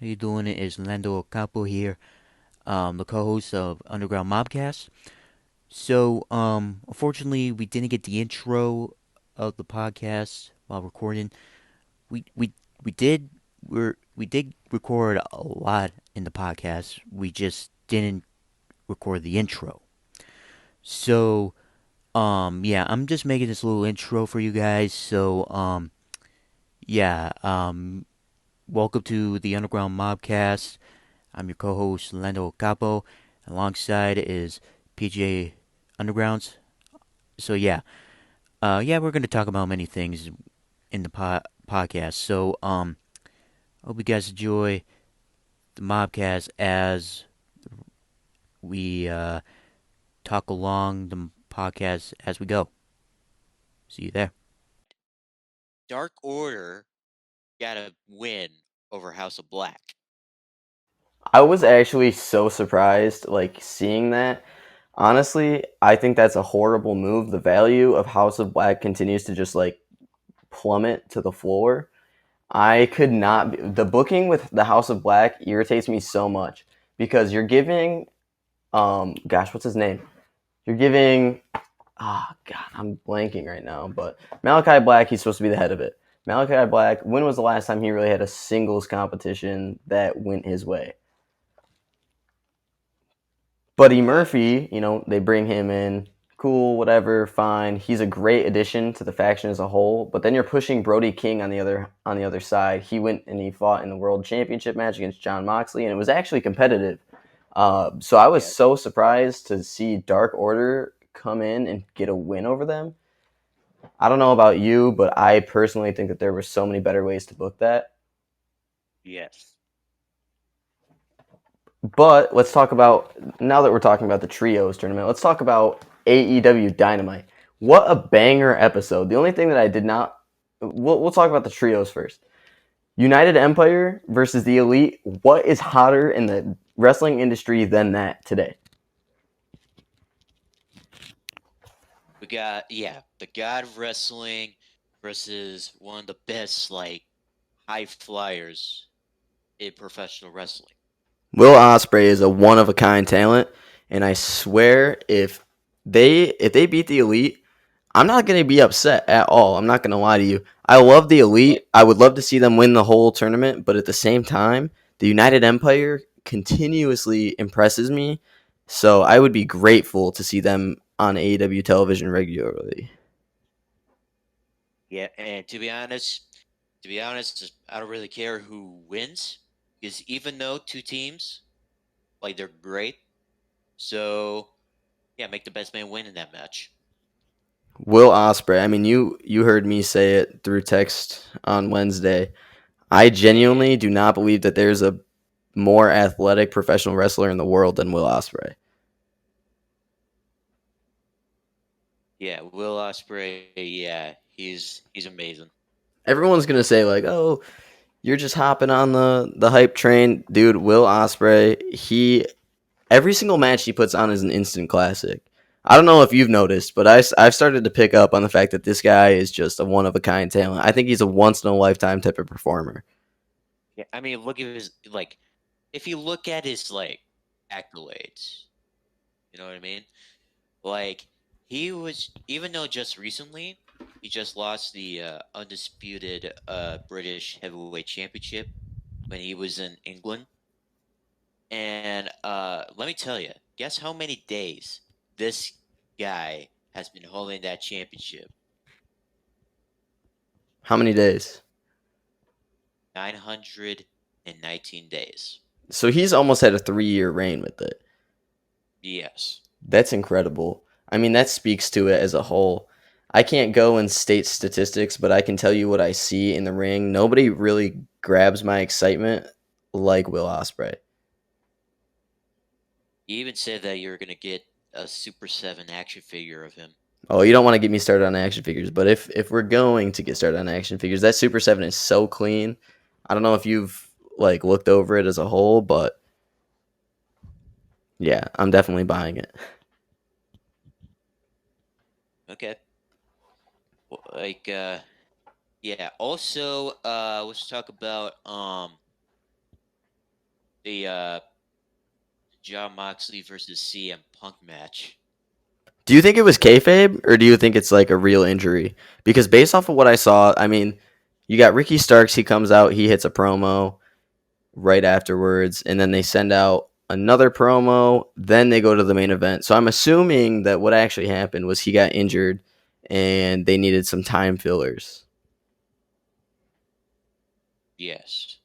How you doing? It is Lando Capo here, the co-host of Underground Mobcast. Unfortunately, we didn't get the intro of the podcast while recording. We we we did we did record a lot in the podcast. We just didn't record the intro. So, yeah, I'm just making this little intro for you guys. Yeah, welcome to the Underground Mobcast. I'm your co-host Lando Capo. Alongside is PJ Undergrounds. Yeah, we're gonna talk about many things in the podcast. I hope you guys enjoy the Mobcast as we talk along the podcast as we go. See you there. Dark Order got a win over House of Black. I was actually so surprised, like seeing that. Honestly, I think that's a horrible move. The value of House of Black continues to just like plummet to the floor. I could not. The booking with the House of Black irritates me so much because you're giving, gosh, what's his name? You're giving, God, I'm blanking right now. But Malachi Black, he's supposed to be the head of it. Malachi Black. When was the last time he really had a singles competition that went his way? Buddy What? Murphy, they bring him in. Cool, whatever, fine. He's a great addition to the faction as a whole. But then you're pushing Brody King on the other side. He went and he fought in the World Championship match against John Moxley, and it was actually competitive. So I was Yeah. so surprised to see Dark Order come in and get a win over them. I don't know about you, but I personally think that there were so many better ways to book that. Yes. But let's talk about now that we're talking about the trios tournament. Let's talk about AEW Dynamite. What a banger episode! The only thing that I did not we'll talk about the trios first. United Empire versus the Elite. What is hotter in the wrestling industry than that today? We got the God of Wrestling versus one of the best high flyers in professional wrestling. Will Ospreay is a one of a kind talent, and I swear if they beat the Elite, I'm not going to be upset at all. I'm not going to lie to you. I love the Elite. I would love to see them win the whole tournament, but at the same time, the United Empire continuously impresses me. So I would be grateful to see them on AEW television regularly. Yeah, and to be honest, I don't really care who wins because even though two teams they're great, so yeah, make the best man win in that match. Will Ospreay. I mean, you heard me say it through text on Wednesday. I And genuinely do not believe that there's a more athletic professional wrestler in the world than Will Ospreay. yeah, Will Ospreay, yeah, he's amazing. Everyone's gonna say like, "Oh, you're just hopping on the hype train, dude." Will Ospreay, he every single match he puts on is an instant classic. I don't know if you've noticed, but I've started to pick up on the fact that this guy is just a one of a kind talent. I think he's a once in a lifetime type of performer. Yeah, I mean, look at his if you look at his accolades, you know what I mean? Like he was, even though just recently he just lost the undisputed British heavyweight championship when he was in England. And let me tell you, guess how many days this guy has been holding that championship? How many days? 919 days. So he's almost had a 3 year reign with it. Yes. That's incredible. I mean, that speaks to it as a whole. I can't go and state statistics, but I can tell you what I see in the ring. Nobody really grabs my excitement like Will Ospreay. He even said that you're gonna get a Super 7 action figure of him. Oh, you don't want to get me started on action figures, but if we're going to get started on action figures, that Super 7 is so clean. I don't know if you've like looked over it as a whole, but yeah, I'm definitely buying it. Okay. Well, yeah. Also, let's talk about the John Moxley versus CM Punk match. Do you think it was kayfabe, or do you think it's like a real injury? Because based off of what I saw, I mean, you got Ricky Starks. He comes out, he hits a promo right afterwards, and then they send out another promo. Then they go to the main event. So I'm assuming that what actually happened was he got injured, and they needed some time fillers. Yes.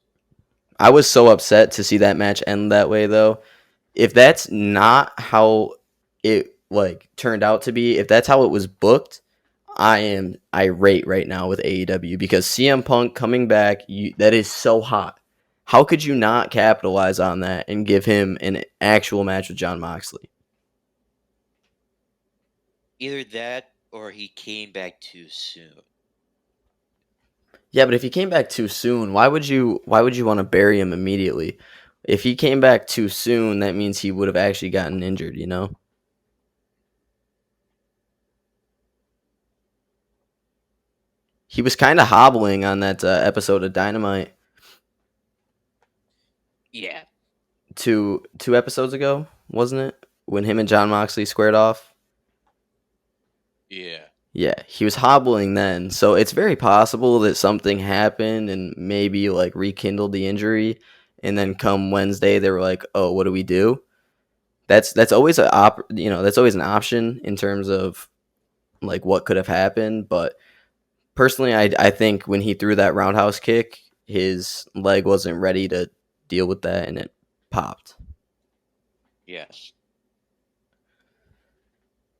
I was so upset to see that match end that way, though. If that's not how it like turned out to be, if that's how it was booked, I am irate right now with AEW because CM Punk coming back, that is so hot. How could you not capitalize on that and give him an actual match with John Moxley? Either that or he came back too soon. Yeah, but if he came back too soon, why would you want to bury him immediately? If he came back too soon, that means he would have actually gotten injured, you know? He was kind of hobbling on that episode of Dynamite Yeah. two episodes ago, wasn't it? When him and John Moxley squared off. Yeah. Yeah, he was hobbling then. So it's very possible that something happened and maybe like rekindled the injury. And then come Wednesday, they were like, "Oh, what do we do?" That's always that's always an option in terms of like what could have happened. But personally, I think when he threw that roundhouse kick, his leg wasn't ready to deal with that, and it popped. Yes.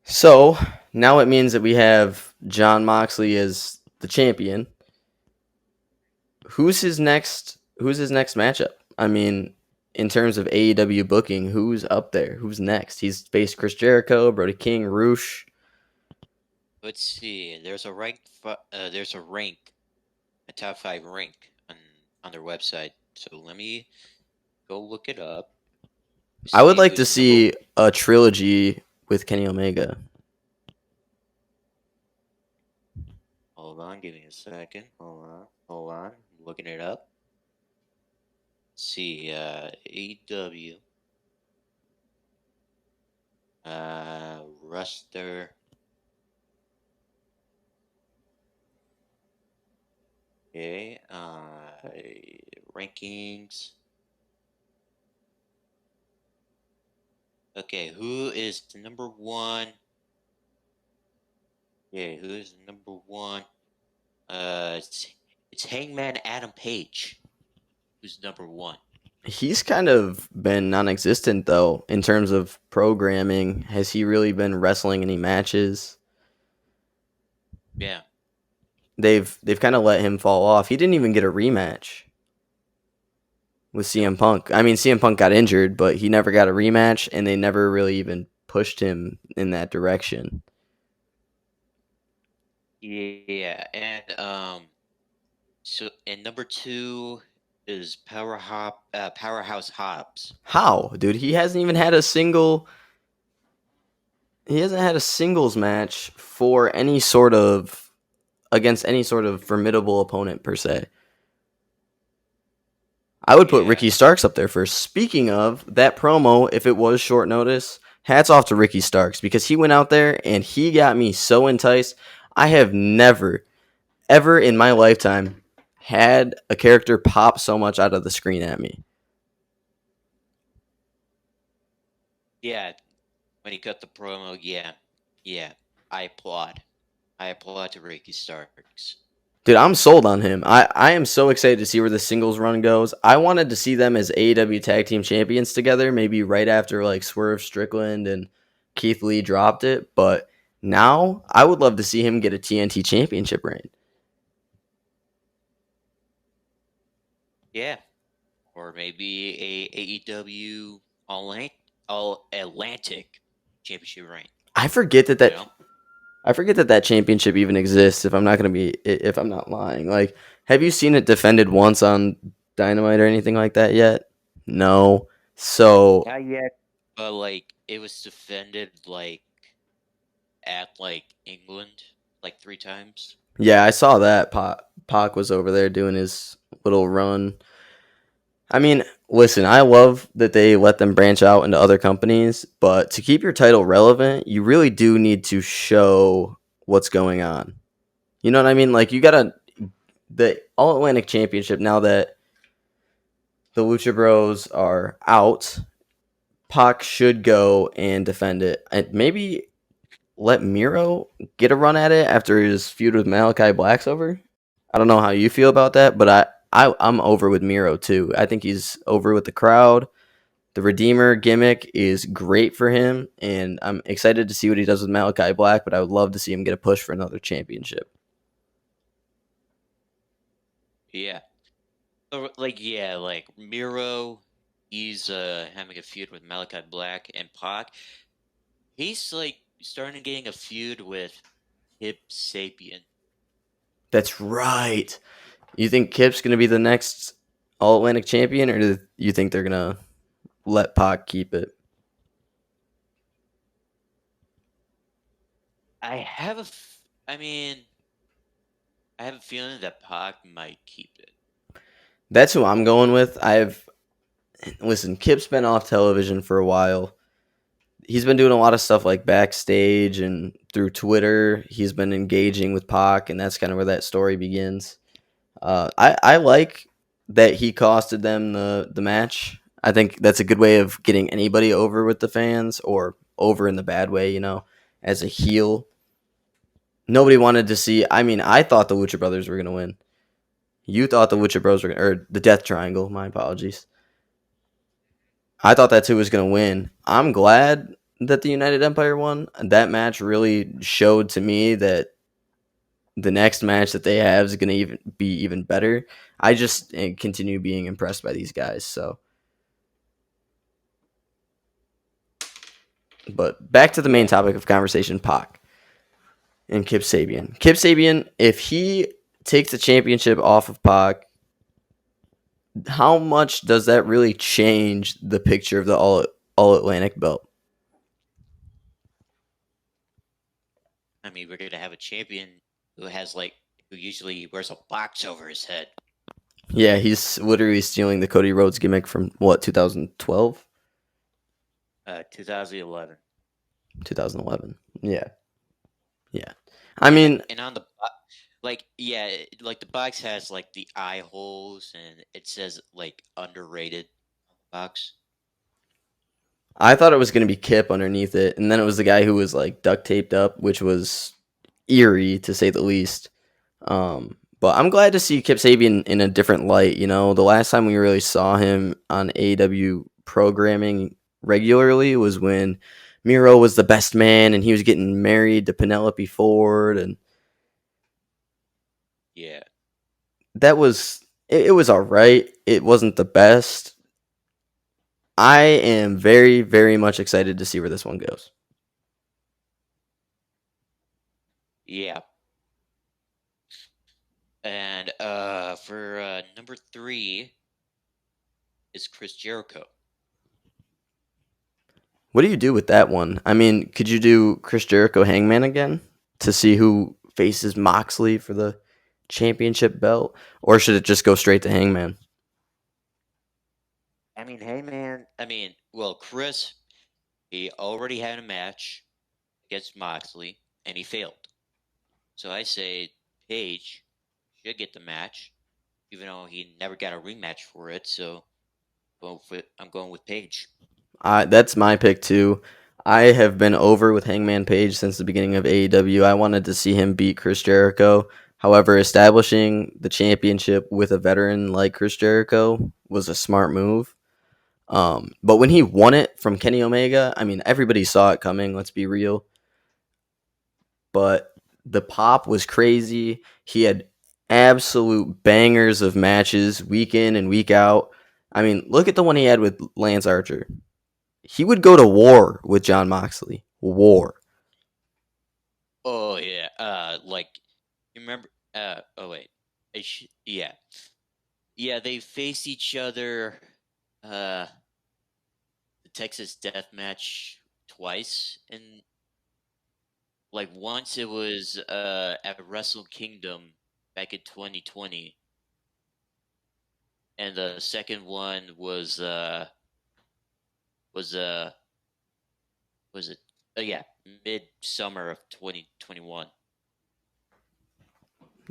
So now it means that we have John Moxley as the champion. Who's his next matchup? I mean, in terms of AEW booking, who's up there? Who's next? He's faced Chris Jericho, Brody King, Roosh. Let's see. There's a rank, a top 5 rank on their website. So let me go look it up. I would See like to who's number. see a trilogy with Kenny Omega. Hold on, give me a second. Hold on. I'm looking it up. Let's see. AEW. Roster. Okay. Rankings. Okay, who is the number one? Yeah, who is the number one? It's Hangman Adam Page, who's number one. He's kind of been non-existent though in terms of programming. Has he really been wrestling any matches? Yeah, They've kind of let him fall off. He didn't even get a rematch with nope. CM Punk. I mean, CM Punk got injured, but he never got a rematch, and they never really even pushed him in that direction. Yeah, and number two is Powerhouse Hobbs. How, dude? He hasn't even had a single. He hasn't had a singles match for any sort of against any sort of formidable opponent per se. I would put Yeah, Ricky Starks up there first. Speaking of that promo, if it was short notice, hats off to Ricky Starks because he went out there and he got me so enticed. I have never, ever in my lifetime had a character pop so much out of the screen at me. yeah. When he cut the promo, yeah, yeah. I applaud. I applaud to Ricky Starks. Dude, I'm sold on him. I am so excited to see where the singles run goes. I wanted to see them as AEW Tag Team Champions together, maybe right after like Swerve Strickland and Keith Lee dropped it. But now I would love to see him get a TNT Championship reign. Yeah, or maybe a AEW All Atlantic Championship reign. I forget that You that know? I forget that that championship even exists. If I'm not lying, like, have you seen it defended once on Dynamite or anything like that yet? No. So Not yet. But like it was defended at England like 3 times. yeah, I saw that Pac was over there doing his little run. I mean, Listen, I love that they let them branch out into other companies, but to keep your title relevant, you really do need to show what's going on. You know what I mean? Like you gotta the All Atlantic Championship now that the Lucha Bros are out, Pac should go and defend it, and maybe let Miro get a run at it after his feud with Malachi Black's over. I don't know how you feel about that, but I'm over with Miro too. I think he's over with the crowd. The Redeemer gimmick is great for him, and I'm excited to see what he does with Malachi Black, but I would love to see him get a push for another championship. Yeah. So, like, yeah, like Miro, he's having a feud with Malachi Black and Pac. He's like starting getting a feud with Hip Sapien. That's right. You think Kip's going to be the next All Atlantic champion, or do you think they're going to let Pac keep it? I have a, I mean, I have a feeling that Pac might keep it. That's who I'm going with. Listen, Kip's been off television for a while. He's been doing a lot of stuff like backstage and through Twitter. He's been engaging with Pac, and that's kind of where that story begins. I like that he costed them the match. I think that's a good way of getting anybody over with the fans or over in the bad way, as a heel. Nobody wanted to see. I mean, I thought the Lucha Brothers were going to win. You thought the Lucha Bros were, or the Death Triangle. My apologies. I thought that's who was going to win. I'm glad that the United Empire won. That match really showed to me that the next match that they have is going to be even better. I just continue being impressed by these guys. So, but back to the main Yeah. topic of conversation, Pac and Kip Sabian. Kip Sabian, if he takes the championship off of Pac, how much does that really change the picture of the All Atlantic belt? I mean, we're gonna have a champion who has like who usually wears a box over his head. Yeah, he's literally stealing the Cody Rhodes gimmick from what 2012, 2011. 2011. Yeah, yeah. I mean, And on the like yeah, like the box has like the eye holes and it says like underrated on the box. I thought it was going to be Kip underneath it, and then it was the guy who was like duct taped up, which was eerie to say the least. But I'm glad to see Kip Sabian in a different light. The last time we really saw him on AEW programming regularly was when Miro was the best man and he was getting married to Penelope Ford, and Yeah. that was it was all right. It wasn't the best. I am very, very much excited to see where this one goes. Yeah. And for number 3 is Chris Jericho. What do you do with that one? I mean, could you do Chris Jericho Hangman again to see who faces Moxley for the championship belt, or should it just go straight to Hangman? I mean, hey man. I mean, well, Chris, he already had a match against Moxley and he failed. So I say Paige should get the match, even though he never got a rematch for it. So I'm going with Paige. That's my pick too. I have been over with Hangman Page since the beginning of AEW. I wanted to see him beat Chris Jericho. However, establishing the championship with a veteran like Chris Jericho was a smart move. But when he won it from Kenny Omega, I mean, everybody saw it coming. Let's be real. But the pop was crazy. He had absolute bangers of matches week in and week out. I mean, look at the one he had with Lance Archer. He would go to war with John Moxley. War. Oh yeah. Like you remember? Oh wait. Yeah. Yeah. They faced each other. Uh, the Texas Death Match twice, and like once it was at Wrestle Kingdom back in 2020, and the second one was was it? Oh yeah, midsummer of 2021.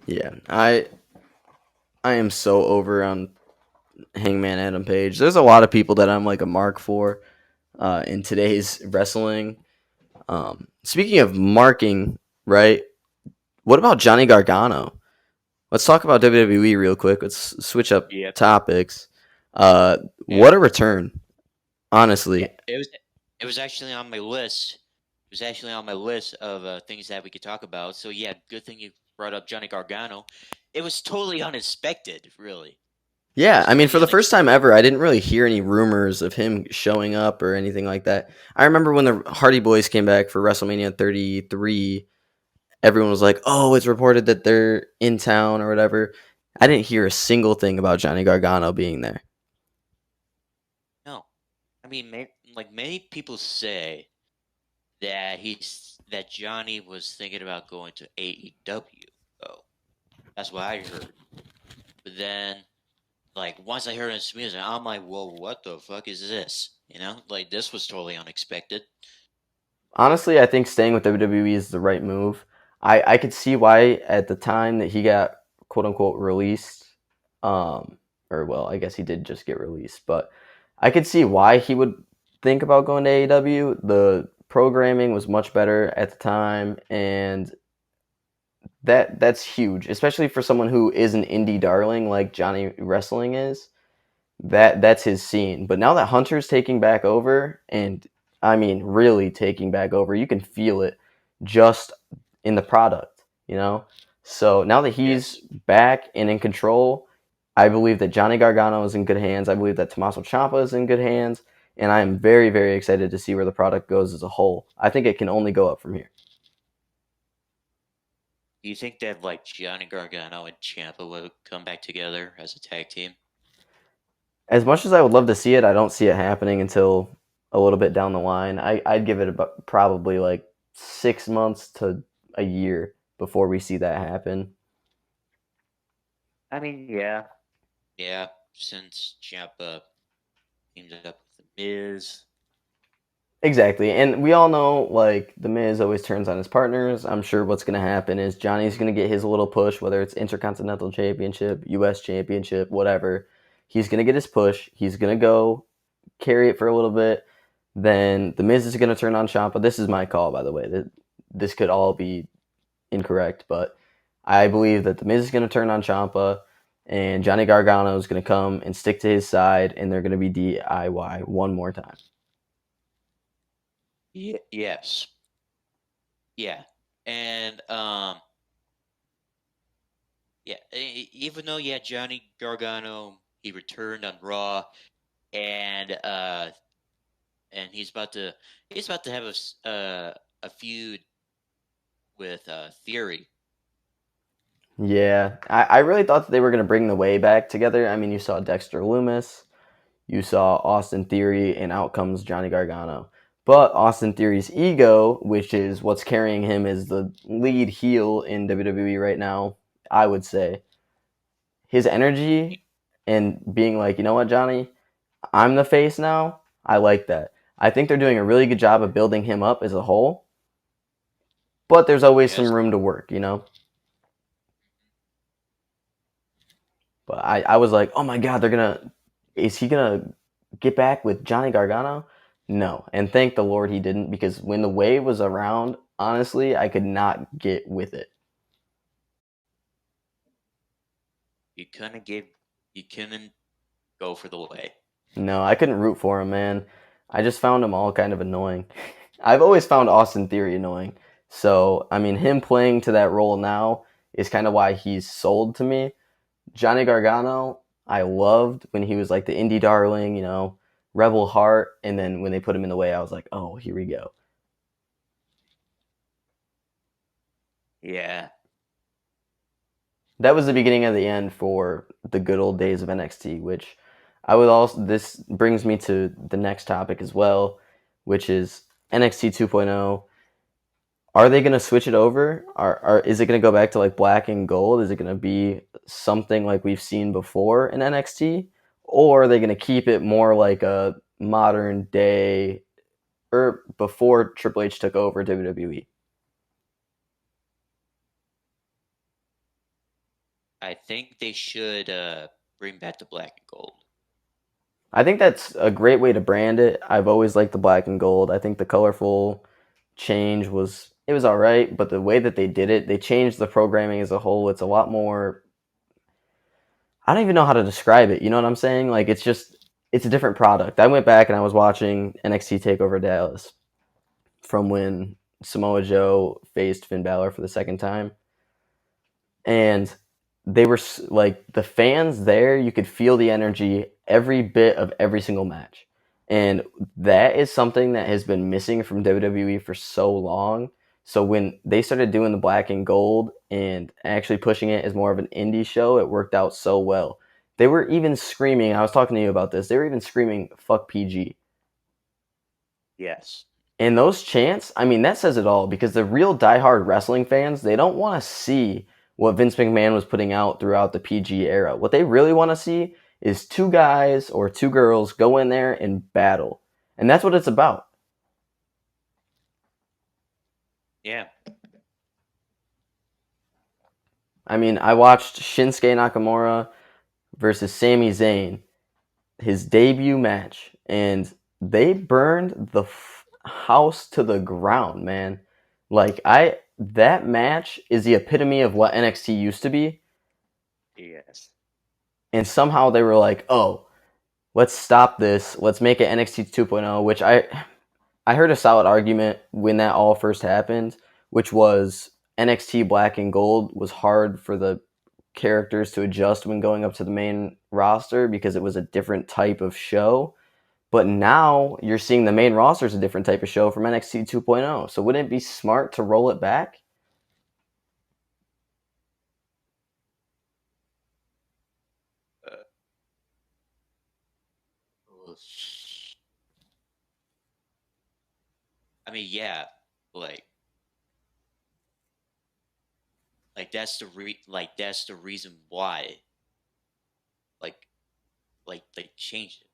Yeah, I am so over on Hangman Adam Page. There's a lot of people that I'm like a mark for in today's wrestling. Speaking of marking, right? What about Johnny Gargano? Let's talk about WWE real quick. Let's switch up Yep. topics. Yeah. What a return, Yeah. honestly. It was actually on my list. It was actually on my list of things that we could talk about. So yeah, good thing you brought up Johnny Gargano. It was totally unexpected, really. It Yeah, was I mean, for totally the first time unexpected. ever, I didn't really hear any rumors of him showing up or anything like that. I remember when the Hardy Boys came back for WrestleMania 33, everyone was like, "Oh, it's reported that they're in town or whatever." I didn't hear a single thing about Johnny Gargano being there. No, I mean, like many people say that Johnny was thinking about going to AEW. Oh, that's what I heard. But then, like once I heard his music, I'm like, "Whoa, what the fuck is this?" Like this was totally unexpected. Honestly, I think staying with WWE is the right move. I could see why at the time that he got quote unquote released, um, or well, I guess he did just get released, but I could see why he would think about going to AEW. The programming was much better at the time, and that's huge, especially for someone who is an indie darling like Johnny Wrestling is. That's his scene. But now that Hunter's taking back over, and I mean really taking back over, you can feel it just in the product, you know? So now that he's Yes. back and in control, I believe that Johnny Gargano is in good hands. I believe that Tommaso Ciampa is in good hands, and I am very, very excited to see where the product goes as a whole. I think it can only go up from here. Do you think that like Johnny Gargano and Ciampa would come back together as a tag team? As much as I would love to see it, I don't see it happening until a little bit down the line. I'd give it about probably like 6 months to a year before we see that happen. I mean, yeah. Yeah, since Ciampa teamed up with the Miz. Exactly. And we all know, like, The Miz always turns on his partners. I'm sure what's going to happen is Johnny's going to get his little push, whether it's Intercontinental Championship, US Championship, whatever. He's going to get his push. He's going to go carry it for a little bit. Then The Miz is going to turn on Ciampa. This is my call, by the way. This could all be incorrect, but I believe that The Miz is going to turn on Ciampa, and Johnny Gargano is going to come and stick to his side, and they're going to be DIY one more time. Yes. Yeah. And yeah, even though yeah, Johnny Gargano he returned on Raw and he's about to have a feud with Theory. Yeah, I really thought that they were going to bring the way back together. I mean, you saw Dexter Loomis, you saw Austin Theory, and out comes Johnny Gargano. But Austin Theory's ego, which is what's carrying him as the lead heel in WWE right now, I would say, his energy and being like, you know what, Johnny, I'm the face now. I like that. I think they're doing a really good job of building him up as a whole, but there's always some Yes. room to work, you know? But I was like, oh my God, is he gonna get back with Johnny Gargano? No. And thank the Lord he didn't, because when the wave was around, honestly, I could not get with it. You couldn't go for the way. No, I couldn't root for him, man. I just found him all kind of annoying. I've always found Austin Theory annoying. So, I mean, him playing to that role now is kind of why he's sold to me. Johnny Gargano, I loved when he was like the indie darling, you know, rebel heart. And then when they put him in the way, I was like, oh, here we go. Yeah. That was the beginning of the end for the good old days of NXT, which I would also, this brings me to the next topic as well, which is NXT 2.0. Are they going to switch it over? Is it going to go back to like black and gold? Is it going to be something like we've seen before in NXT? or are they going to keep it more like a modern day or before Triple H took over WWE? I think they should bring back the black and gold. I think that's a great way to brand it. I've always liked the black and gold. I think the colorful change was it was all right, but the way that they did it, they changed the programming as a whole. It's a lot more. I don't even know how to describe it. You know what I'm saying? Like it's a different product. I went back and I was watching NXT Takeover Dallas from when Samoa Joe faced Finn Balor for the second time, and they were like the fans there. You could feel the energy every bit of every single match, and that is something that has been missing from WWE for so long. So when they started doing the black and gold and actually pushing it as more of an indie show, it worked out so well. They were even screaming. I was talking to you about this. They were even screaming "fuck PG." Yes. And those chants, I mean, that says it all because the real diehard wrestling fans, they don't want to see what Vince McMahon was putting out throughout the PG era. What they really want to see is two guys or two girls go in there and battle. And that's what it's about. Yeah. I mean, I watched Shinsuke Nakamura versus Sami Zayn, his debut match, and they burned the house to the ground, man. Like that match is the epitome of what NXT used to be, Yes. and somehow they were like, "Oh, let's stop this. Let's make it NXT 2.0," which I heard a solid argument when that all first happened, which was NXT Black and Gold was hard for the characters to adjust when going up to the main roster because it was a different type of show. But now you're seeing the main roster is a different type of show from NXT 2.0. So wouldn't it be smart to roll it back? Uh, I mean, yeah, like that's the reason why like they changed it.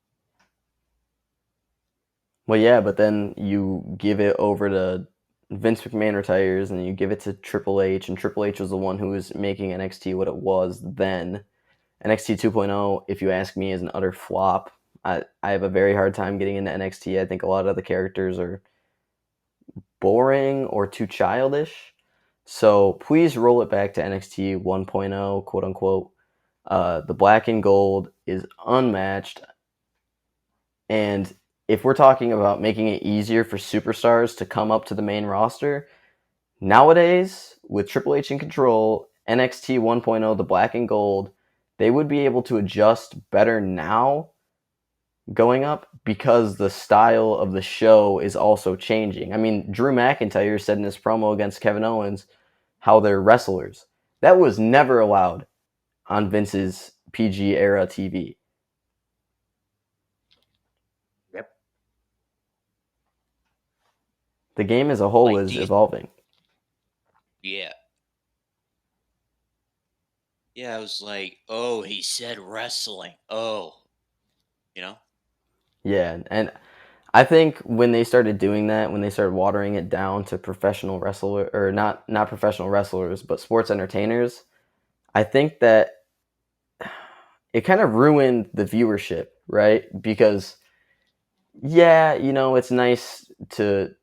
Well, yeah, but then you give it over to Vince McMahon retires, and you give it to Triple H, and Triple H was the one who was making NXT what it was then. NXT 2.0, if you ask me, is an utter flop. I have a very hard time getting into NXT. I think a lot of the characters are boring or too childish. So please roll it back to NXT 1.0, quote unquote. The black and gold is unmatched. And if we're talking about making it easier for superstars to come up to the main roster, nowadays, with Triple H in control, NXT 1.0, the black and gold, they would be able to adjust better now going up because the style of the show is also changing. I mean, Drew McIntyre said in his promo against Kevin Owens how they're wrestlers. That was never allowed on Vince's PG era TV. Yep. The game as a whole Like was these, evolving. yeah, yeah. I was like, oh, he said wrestling. Oh, you know. Yeah, and I think when they started doing that, when they started watering it down to professional wrestler or not professional wrestlers, but sports entertainers, I think that it kind of ruined the viewership, right? Because yeah, it's nice to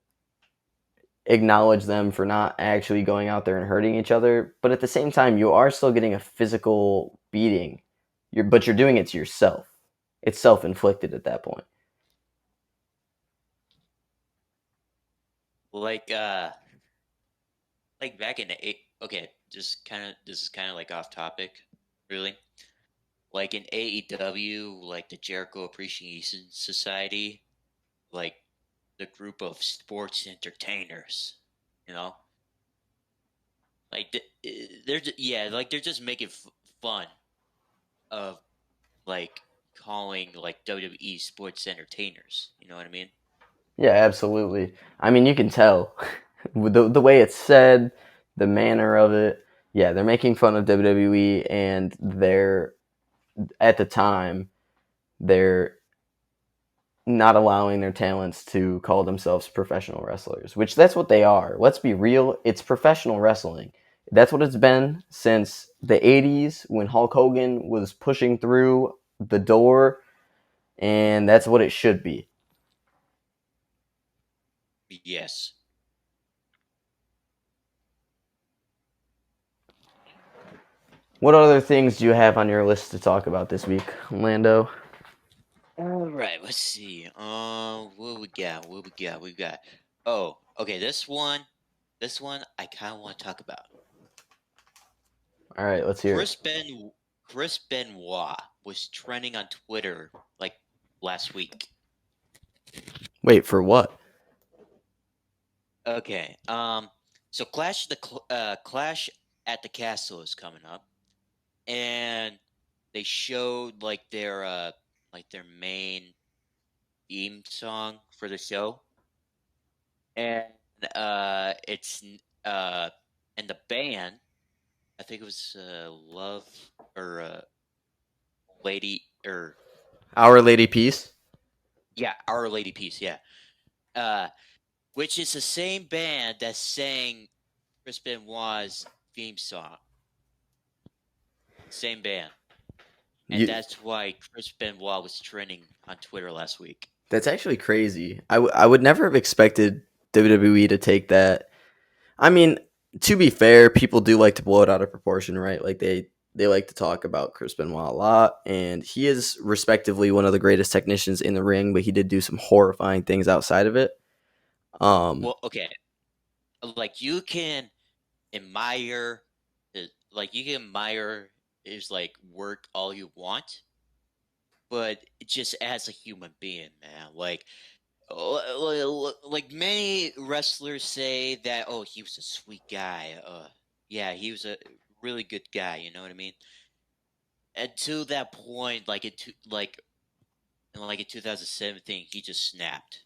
acknowledge them for not actually going out there and hurting each other, but at the same time, you are still getting a physical beating. But you're doing it to yourself. It's self-inflicted at that point. Like like back in the eight. Okay, just kind of this is kind of like off topic, really. Like in AEW, like the Jericho Appreciation Society, like the group of sports entertainers, you know, like yeah, like they're just making fun of like calling like WWE sports entertainers. You know what I mean? Yeah, absolutely. I mean, you can tell with the way it's said, the manner of it. Yeah, they're making fun of WWE, and they're at the time they're not allowing their talents to call themselves professional wrestlers, which that's what they are. Let's be real, it's professional wrestling. That's what it's been since the 80s when Hulk Hogan was pushing through the door, and that's what it should be. Yes. What other things do you have on your list to talk about this week, Lando? All right, let's see. What we got? What we got? We got. Oh, okay. This one, I kind of want to talk about. All right, let's hear it. Chris Benoit was trending on Twitter like last week. Wait, for what? Okay. So Clash at the Castle is coming up, and they showed like their main theme song for the show, and it's and the band, I think it was Love or Lady or Our Lady Peace? yeah, Our Lady Peace, yeah. Uh, which is the same band that sang Chris Benoit's theme song. Same band. And You, that's why Chris Benoit was trending on Twitter last week. that's actually crazy. I would never have expected WWE to take that. I mean, to be fair, people do like to blow it out of proportion, right? Like they like to talk about Chris Benoit a lot, and he is respectively one of the greatest technicians in the ring, but he did do some horrifying things outside of it. Um, Well, okay. Like you can admire you can admire his like work all you want, but just as a human being, man. Like many wrestlers say that, oh, he was a sweet guy. Yeah, he was a really good guy. You know what I mean? And to that point, in 2017, he just snapped.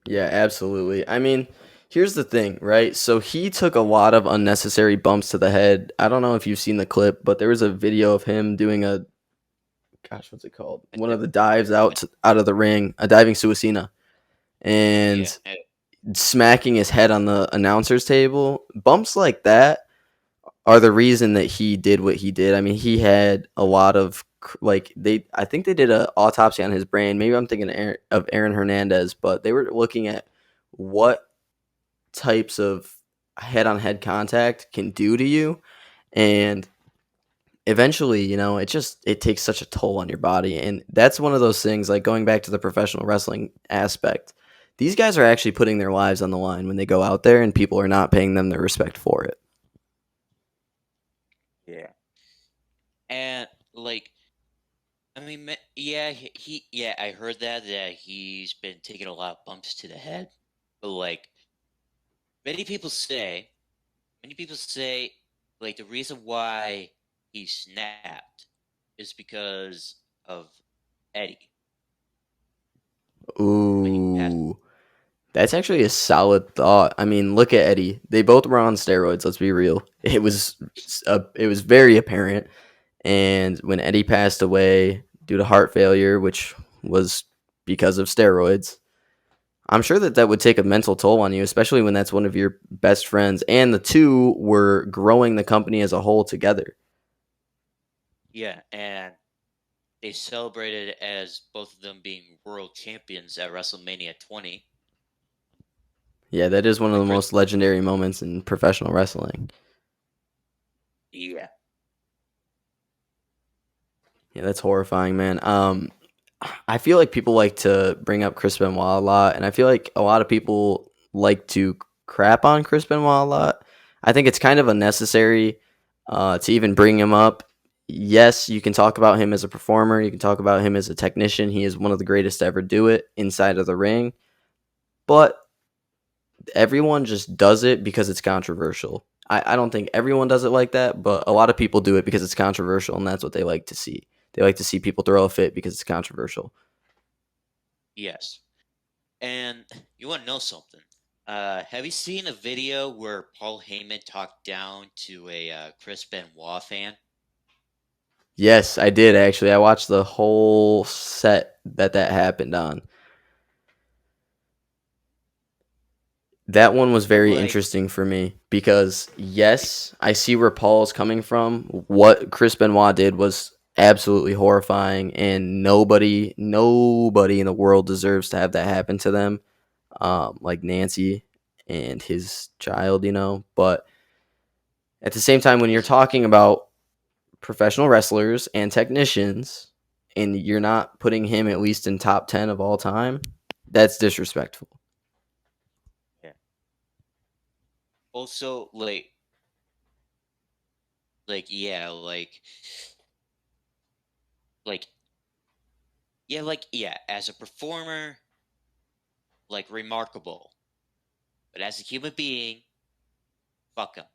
yeah, absolutely. I mean, here's the thing, right? So he took a lot of unnecessary bumps to the head. I don't know if you've seen the clip, but there was a video of him doing a gosh, what's it called? I One did- of the dives I- out of the ring, a diving suicina, yeah, and smacking his head on the announcer's table. Bumps like that are the reason that he did what he did. I mean, he had a lot of like they. I think they did an autopsy on his brain. Maybe I'm thinking of Aaron Hernandez, but they were looking at what types of head-on-head contact can do to you, and eventually, it takes such a toll on your body, and that's one of those things. Like going back to the professional wrestling aspect, these guys are actually putting their lives on the line when they go out there, and people are not paying them their respect for it. yeah. And I mean, yeah, yeah, I heard that he's been taking a lot of bumps to the head, but many people say, many people say, the reason why he snapped is because of Eddie when he passed. Ooh, that's actually a solid thought. I mean, look at Eddie. They both were on steroids. Let's be real. It was very apparent. And when Eddie passed away due to heart failure, which was because of steroids, I'm sure that would take a mental toll on you, especially when that's one of your best friends. And the two were growing the company as a whole together. Yeah, and they celebrated as both of them being world champions at WrestleMania 20. Yeah, that is one of When the Chris, most legendary moments in professional wrestling. yeah, Yeah, that's horrifying, man. I feel like people like to bring up Chris Benoit a lot, and I feel like a lot of people like to crap on Chris Benoit a lot. I think it's kind of unnecessary to even bring him up. Yes, you can talk about him as a performer, you can talk about him as a technician. He is one of the greatest to ever do it inside of the ring, but everyone just does it because it's controversial. I don't think everyone does it like that, but a lot of people do it because it's controversial, and that's what they like to see. They like to see people throw a fit because it's controversial. yes. And you want to know something? Have you seen a video where Paul Heyman talked down to a Chris Benoit fan? Yes, I did actually. I watched the whole set that happened on. That one was very Like, interesting for me because yes, I see where Paul is coming from. What Chris Benoit did was absolutely horrifying, and nobody in the world deserves to have that happen to them. Like Nancy and his child, But at the same time, when you're he's talking about professional wrestlers and technicians, and you're not putting him at least in top 10 of all time, that's disrespectful. yeah. Also, yeah, like yeah, as a performer, like remarkable, but as a human being, fuck him.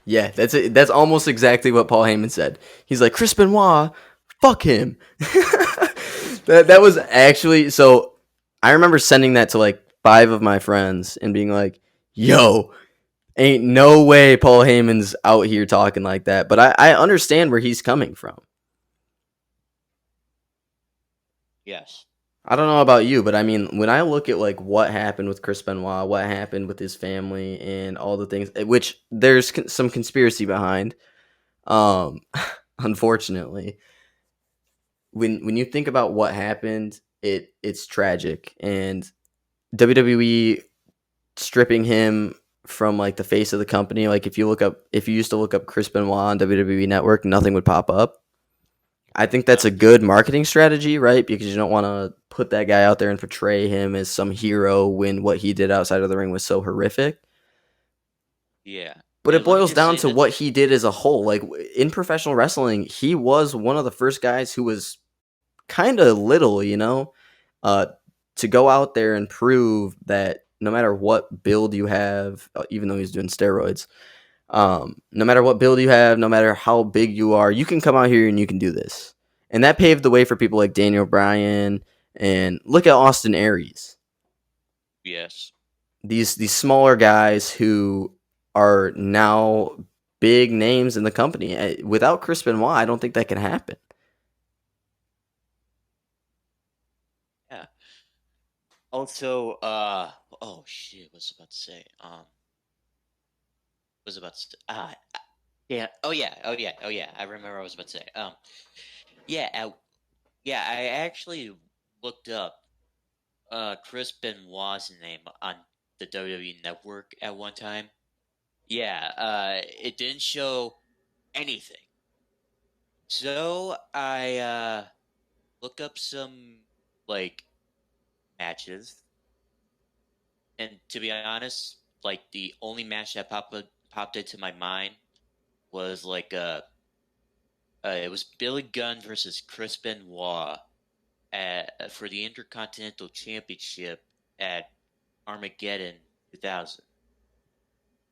Yeah, that's it. That's almost exactly what Paul Heyman said. He's like, Chris Benoit, fuck him. That was actually so. I remember sending that to like 5 of my friends and being like, "Yo, ain't no way Paul Heyman's out here talking like that." But I understand where he's coming from. Yes. I don't know about you, but I mean, when I look at like what happened with Chris Benoit, what happened with his family, and all the things, which there's some conspiracy behind, um, unfortunately, when you think about what happened, it's tragic, and WWE stripping him from like the face of the company. Like if you used to look up Chris Benoit on WWE Network, nothing would pop up. I think that's No. a good marketing strategy, right? Because you don't want to put that guy out there and portray him as some hero when what he did outside of the ring was so horrific. Yeah. But it And let me boils just down say to that. what he did as a whole. Like in professional wrestling, he was one of the first guys who was kind of little, uh, to go out there and prove that no matter what build you have, even though he's doing steroids, no matter what build you have, no matter how big you are, you can come out here and you can do this. And that paved the way for people like Daniel Bryan and look at Austin Aries. Yes. These smaller guys who are now big names in the company. Without Chris Benoit, I don't think that can happen. Yeah. Also, oh shit, what was I about to say? Was about to yeah. Oh yeah. I remember what I was about to say. Yeah. Yeah. I actually looked up Chris Benoit's name on the WWE Network at one time. Yeah. It didn't show anything. So I looked up some like matches, and to be honest, like the only match that popped into my mind was it was Billy Gunn versus Chris Benoit for the Intercontinental Championship at Armageddon 2000.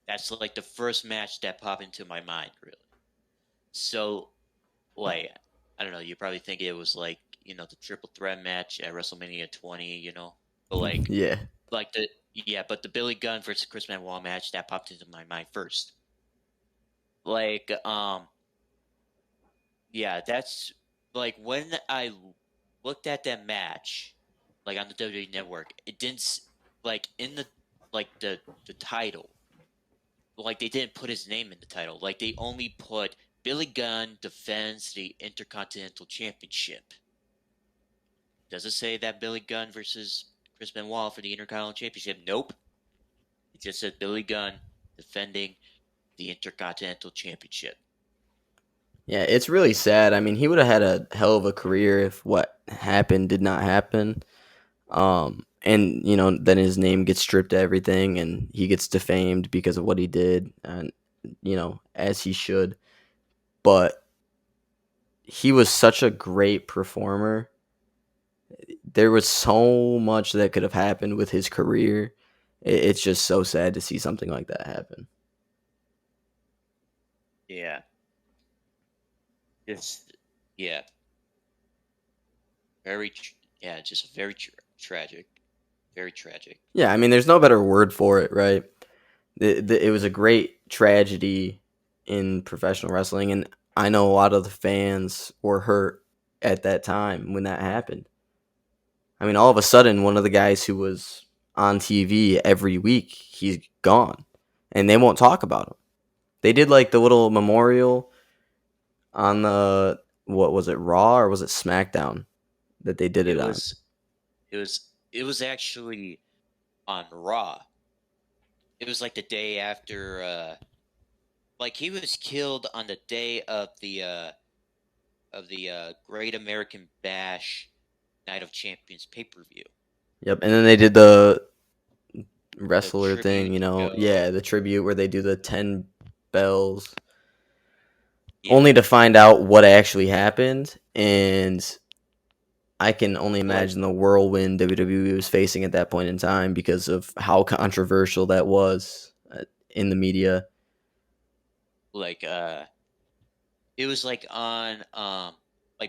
That's like the first match that popped into my mind, really. So, like, I don't know, you probably think it was like, the triple threat match at WrestleMania 20, but Yeah. but the Billy Gunn versus Chris Benoit match that popped into my mind first. Like, yeah, that's like when I looked at that match, like on the WWE Network, it didn't like in the title, like they didn't put his name in the title. Like they only put Billy Gunn defends the Intercontinental Championship. Does it say that Billy Gunn versus Chris Benoit for the Intercontinental Championship? Nope. It just said Billy Gunn defending the Intercontinental Championship. Yeah, it's really sad. I mean, he would have had a hell of a career if what happened did not happen. And then his name gets stripped of everything, and he gets defamed because of what he did, and as he should. But he was such a great performer. There was so much that could have happened with his career. It's just so sad to see something like that happen. Yeah. Just yeah, yeah, just very tragic, very tragic. Yeah, I mean, there's no better word for it, right? It was a great tragedy in professional wrestling, and I know a lot of the fans were hurt at that time when that happened. I mean, all of a sudden, one of the guys who was on TV every week, he's gone, and they won't talk about him. They did like the little memorial on the what was it, Raw or was it SmackDown that they did It it on? was it was actually on Raw. It was like the day after like he was killed on the day of the Great American Bash Night of Champions pay-per-view. Yep, and then they did the The wrestler thing, tribute you know, show. yeah, the tribute where they do the 10 bells, Yeah. only to find out what actually happened. And I can only Like imagine the whirlwind WWE was facing at that point in time because of how controversial that was in the media. like it was like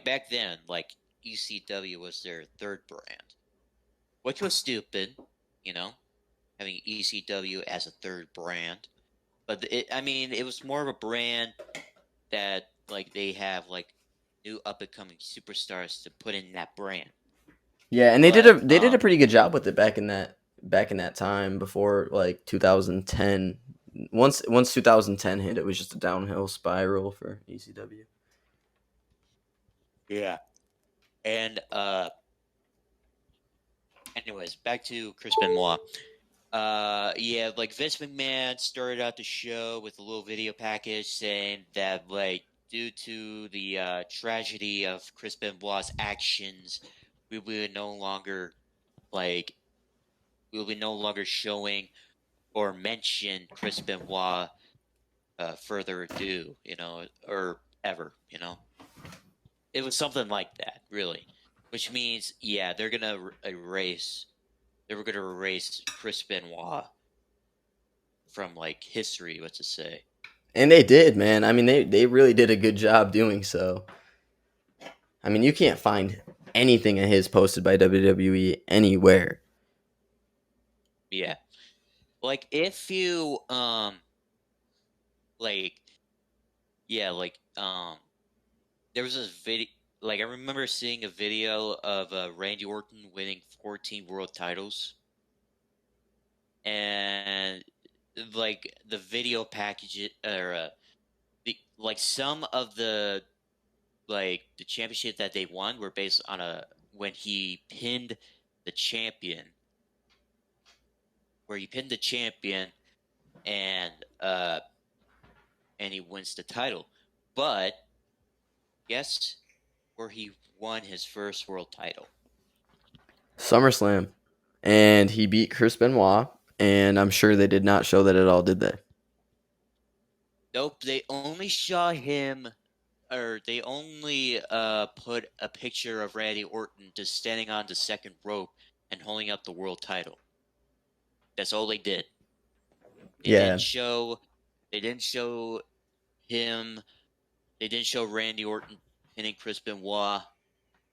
back then, like ECW was their third brand, which was stupid, you know, having ECW as a third brand. But I mean, it was more of a brand that like they have like new up and coming superstars to put in that brand. Yeah, and But they did a pretty good job with it back in that time before like 2010. Once 2010 hit, it was just a downhill spiral for ECW. yeah, and anyways, back to Chris Benoit. Yeah, like Vince McMahon started out the show with a little video package saying that, like, due to the tragedy of Chris Benoit's actions, we will no longer like we will be no longer showing or mention Chris Benoit further ado, or ever, It was something like that, really, which means, yeah, they're gonna erase. They were gonna erase Chris Benoit from like history. What to say? And they did, man. I mean, they really did a good job doing so. I mean, you can't find anything of his posted by WWE anywhere. Yeah, like if you like yeah like there was this video. Like I remember seeing a video of Randy Orton winning 14 world titles, and like the video package or like some of the championship that they won were based on a when he pinned the champion, where he pinned the champion and uh and he wins the title. But guess where he won his first world title? SummerSlam. And he beat Chris Benoit, and I'm sure they did not show that at all, did they? Nope, they only saw him, or they only put a picture of Randy Orton just standing on the second rope and holding up the world title. That's all they did. They didn't Yeah. show they didn't show him they didn't show Randy Orton pinning Chris Benoit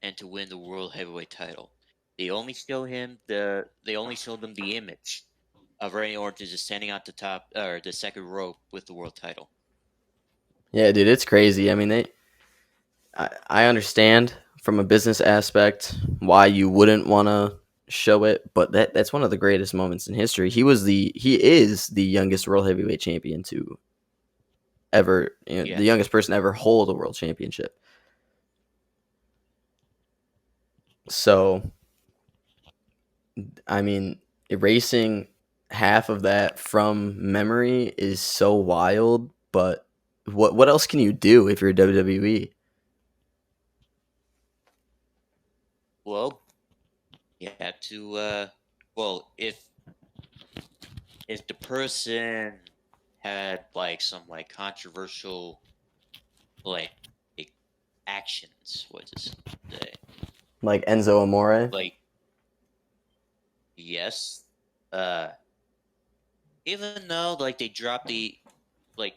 and to win the world heavyweight title. They only showed them the image of Randy Orton just standing at the top or the second rope with the world title. Yeah, dude, it's crazy. I mean, I understand from a business aspect why you wouldn't want to show it, but that's one of the greatest moments in history. He is the youngest world heavyweight champion to ever, Yeah. the youngest person to ever hold a world championship. So, I mean, erasing half of that from memory is so wild, but what else can you do if you're WWE? Well, you have to well, if the person had like some like controversial like actions, what to say? Like Enzo Amore? Like yes. Uh Even though like they dropped the like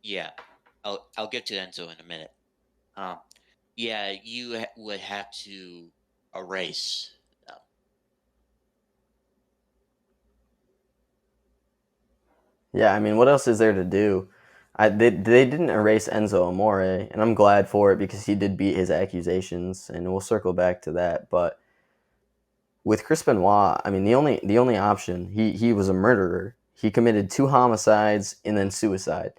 yeah, I'll get to Enzo in a minute. Um, yeah, you would have to erase them. Yeah, I mean, what else is there to do? They didn't erase Enzo Amore, and I'm glad for it because he did beat his accusations, and we'll circle back to that. But with Chris Benoit, I mean the only option he was a murderer. He committed 2 homicides and then suicide.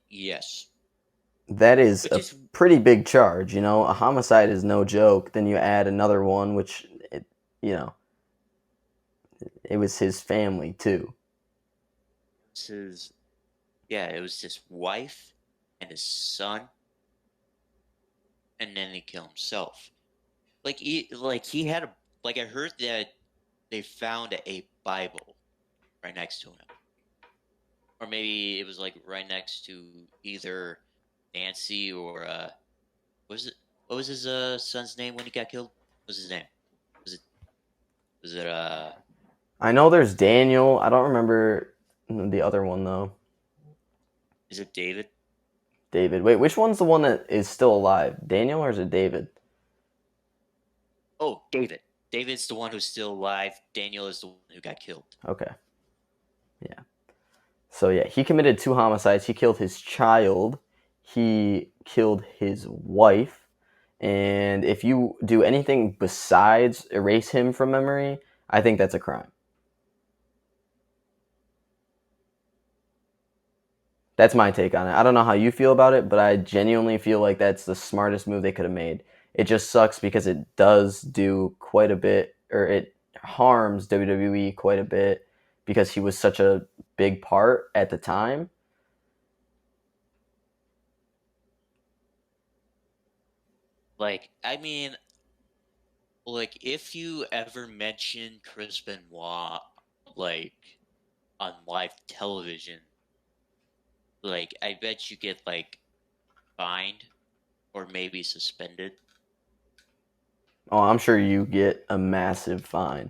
Yes, That is which a is pretty big charge. A homicide is no joke. Then you add another one, which you know it was his family too. his yeah, it was his wife and his son, and then he killed himself. He had a I heard that they found a Bible right next to him, or maybe it was like right next to either Nancy or what was it? What was his son's name when he got killed? What was his name? Was it was it I know there's Daniel. I don't remember the other one though. is it David? David. Wait, which one's the one that is still alive? Daniel or is it David? Oh, David. David's the one who's still alive. Daniel is the one who got killed. Okay. Yeah. So yeah, he committed 2 homicides. He killed his child. He killed his wife. And if you do anything besides erase him from memory, I think that's a crime. That's my take on it. I don't know how you feel about it, but I genuinely feel like that's the smartest move they could have made. It just sucks because it does do quite a bit, or it harms WWE quite a bit because he was such a big part at the time. I mean, if you ever mention Chris Benoit, like, on live television, I bet you get, fined or maybe suspended. Oh, I'm sure you get a massive fine.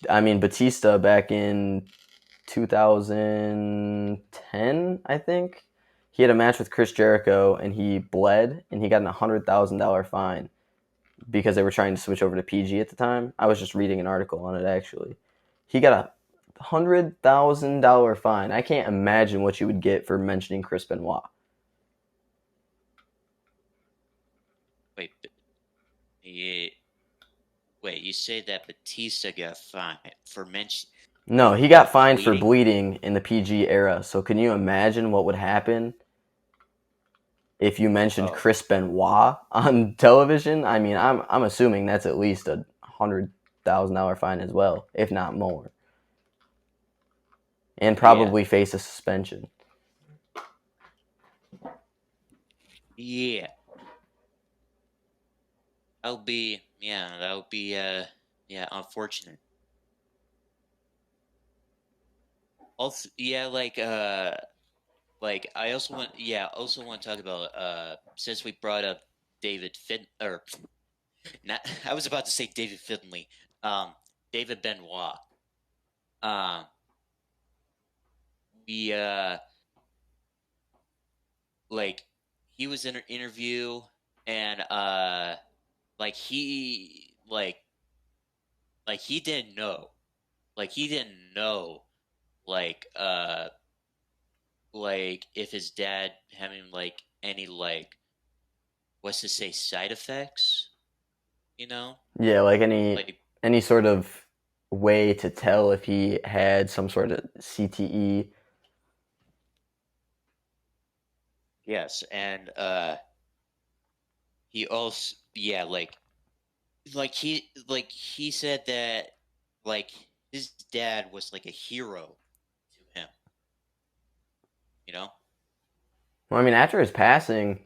I mean, Batista back in 2010, I think, he had a match with Chris Jericho and he bled and he got an $100,000 fine because they were trying to switch over to PG at the time. I was just reading an article on it actually. He got a $100,000 fine. I can't imagine what you would get for mentioning Chris Benoit. Wait, yeah, wait, you say that Batista got fined for mention No, he got what, fined for bleeding? bleeding in the PG era. So can you imagine what would happen if you mentioned Oh, Chris Benoit on television? I mean, I'm assuming that's at least $100,000 fine as well, if not more, and yeah. probably face a suspension. Yeah. That would be, yeah, unfortunate. Also, yeah, I also want to talk about since we brought up David Fin or not I was about to say David Finley, um David Benoit. Um we like he was in an interview and he he didn't know. He didn't know like uh if his dad having any what's to say side effects, you know? Yeah, like any Like any sort of way to tell if he had some sort of CTE. yes, and he also he said that like his dad was like a hero to him, you know? Well, I mean, after his passing,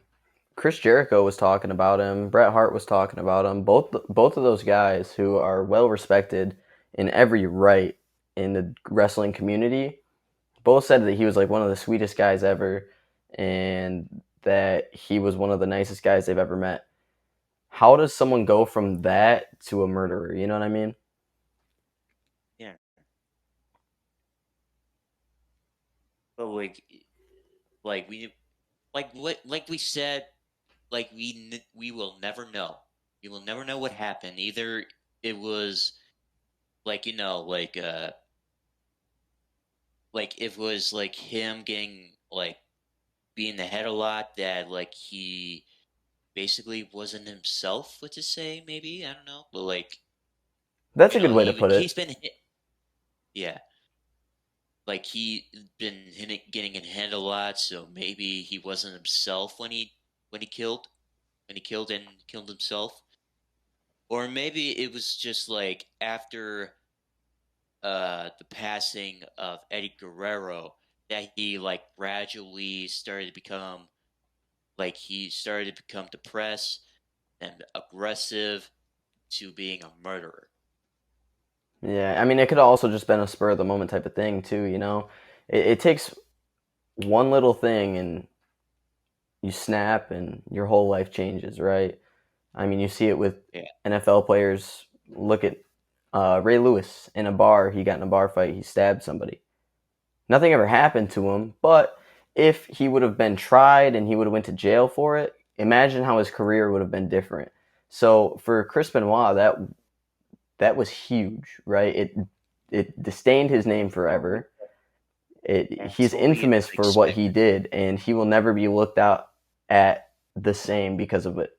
Chris Jericho was talking about him. Bret Hart was talking about him. Both of those guys who are well respected in every right in the wrestling community both said that he was like one of the sweetest guys ever, and that he was one of the nicest guys they've ever met. How does someone go from that to a murderer? You know what I mean? Yeah. But we what we said, we will never know. We will never know what happened. Either it was like you know like it was like him getting like being the head a lot, that like he basically wasn't himself, what to say, maybe, I don't know, but like, That's a good way to he put he's it. been hit, yeah, like he been getting in head a lot, so maybe he wasn't himself when he killed when he killed himself, or maybe it was just like after the passing of Eddie Guerrero, that he like gradually started to become, like he started to become depressed and aggressive to being a murderer. Yeah, I mean, it could have also just been a spur of the moment type of thing too. It takes one little thing and you snap and your whole life changes, right? I mean, you see it with Yeah. NFL players. Look at Ray Lewis in a bar. He got in a bar fight. He stabbed somebody. Nothing ever happened to him, but if he would have been tried and he would have went to jail for it, imagine how his career would have been different. So for Chris Benoit, that was huge, right? It disdained his name forever. And He's totally infamous for what he unexpected. did, and he will never be looked out at the same because of it.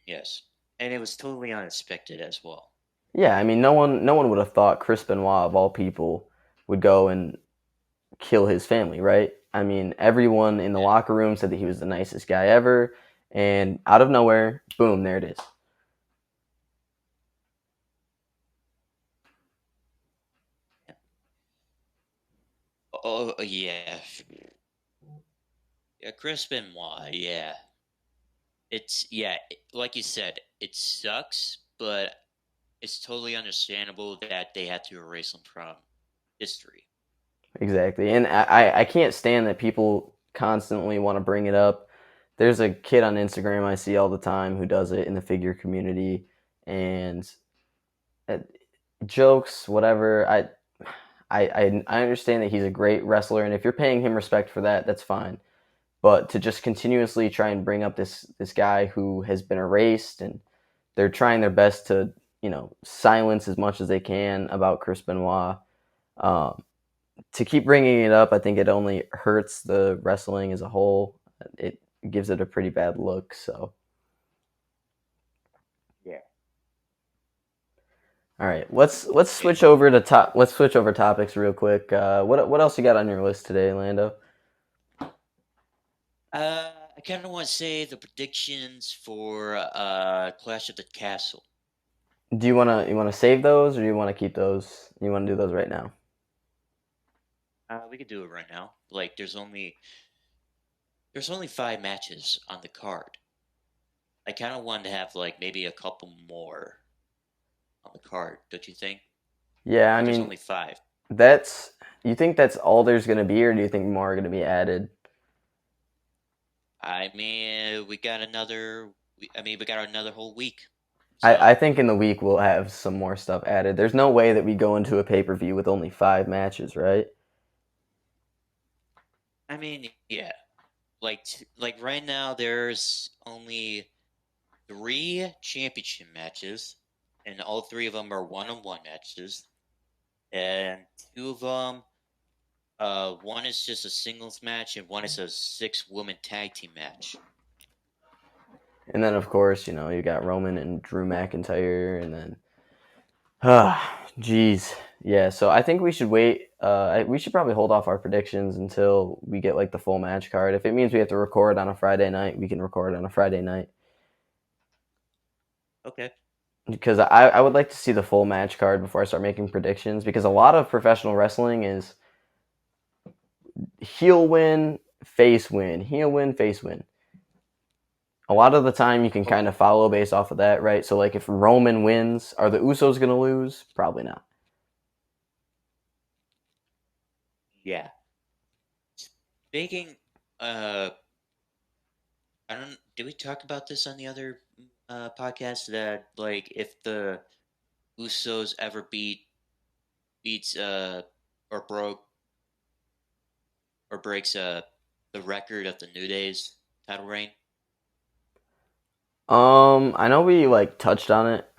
Yes. And it was totally unexpected as well. Yeah, I mean, no one would have thought Chris Benoit of all people would go and kill his family, right? I mean, everyone in the Yeah. locker room said that he was the nicest guy ever, and out of nowhere, boom, there it is. Oh, yeah. Yeah, Chris Benoit, yeah. Like you said, it sucks, but it's totally understandable that they had to erase him from history. Exactly, and I can't stand that people constantly want to bring it up. There's a kid on Instagram I see all the time who does it in the figure community, and uh, jokes, whatever. I understand that he's a great wrestler, and if you're paying him respect for that, that's fine. But to just continuously try and bring up this guy who has been erased, and they're trying their best to silence as much as they can about Chris Benoit. Um, to keep bringing it up, I think it only hurts the wrestling as a whole. It gives it a pretty bad look. So, Yeah. all right, let's Yeah. switch over to top. Let's switch over topics real quick. What else you got on your list today, Lando? I kind of want to say the predictions for Clash of the Castle. Do you wanna save those or do you want to keep those? You want to do those right now? We could do it right now. Like, there's only 5 matches on the card. I kind of want to have like maybe a couple more on the card. Don't you think? Yeah, I But there's mean only 5. that's. You think that's all there's gonna be, or do you think more are gonna be added? I mean, we got another whole week. I So, think in the week we'll have some more stuff added. There's no way that we go into a pay per view with only 5 matches, right? I mean, yeah. Like right now, there's only 3 championship matches, and all 3 of them are one-on-one matches, and 2 of them, one is just a singles match, and one is a 6-woman tag team match. And then of course you got Roman and Drew McIntyre, and then jeez, yeah. So I think we should wait. We should probably hold off our predictions until we get like the full match card. If it means we have to record on a Friday night, we can record on a Friday night. Okay. Because I would like to see the full match card before I start making predictions. Because a lot of professional wrestling is heel win, face win, heel win, face win. A lot of the time you can kind of follow based off of that, right? So like if Roman wins, are the Usos gonna lose? Probably not. Yeah. Speaking, uh, I don't. Did we talk about this on the other podcast? That like if the Usos ever beats or broke or breaks the record of the New Day's title reign. I know we like touched on it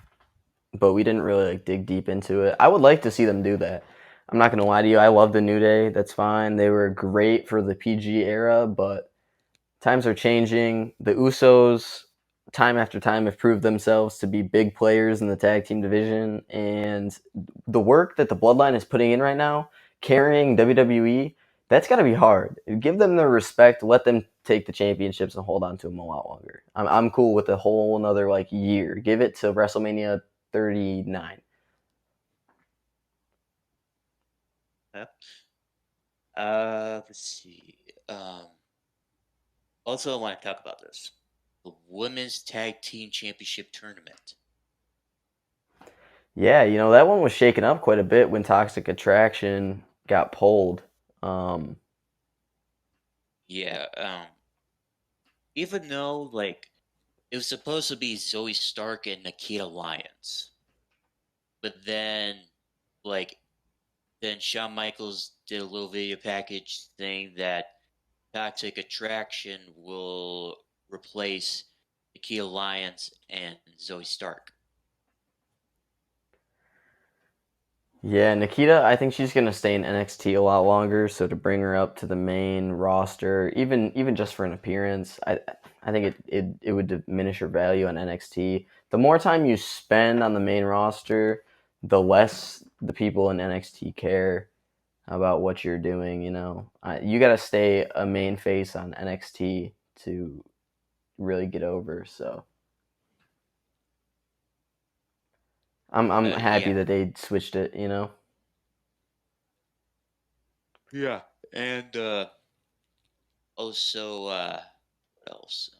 but we didn't really like dig deep into it. I would like to see them do that. I'm not gonna lie to you. I love the New Day. That's fine. They were great for the PG era, but times are changing. The Usos, time after time, have proved themselves to be big players in the tag team division, and the work that the Bloodline is putting in right now, carrying WWE, that's got to be hard. Give them the respect. Let them take the championships and hold on to them a lot longer. I'm cool with a whole another like year. Give it to WrestleMania 39. Yeah. Let's see. Also, I want to talk about this: the Women's Tag Team Championship Tournament. Yeah, that one was shaken up quite a bit when Toxic Attraction got pulled. Um, Yeah. Even though like it was supposed to be Zoe Stark and Nikita Lyons, but like then Shawn Michaels did a little video package saying that Toxic Attraction will replace Nikita Lyons and Zoe Stark. Yeah, Nikita, I think she's gonna stay in NXT a lot longer. So to bring her up to the main roster, even just for an appearance, I think it would diminish her value on NXT. The more time you spend on the main roster, the less the people in NXT care about what you're doing. You got to stay a main face on NXT to really get over. So I'm happy Yeah. that they switched it. Yeah. And also, what else?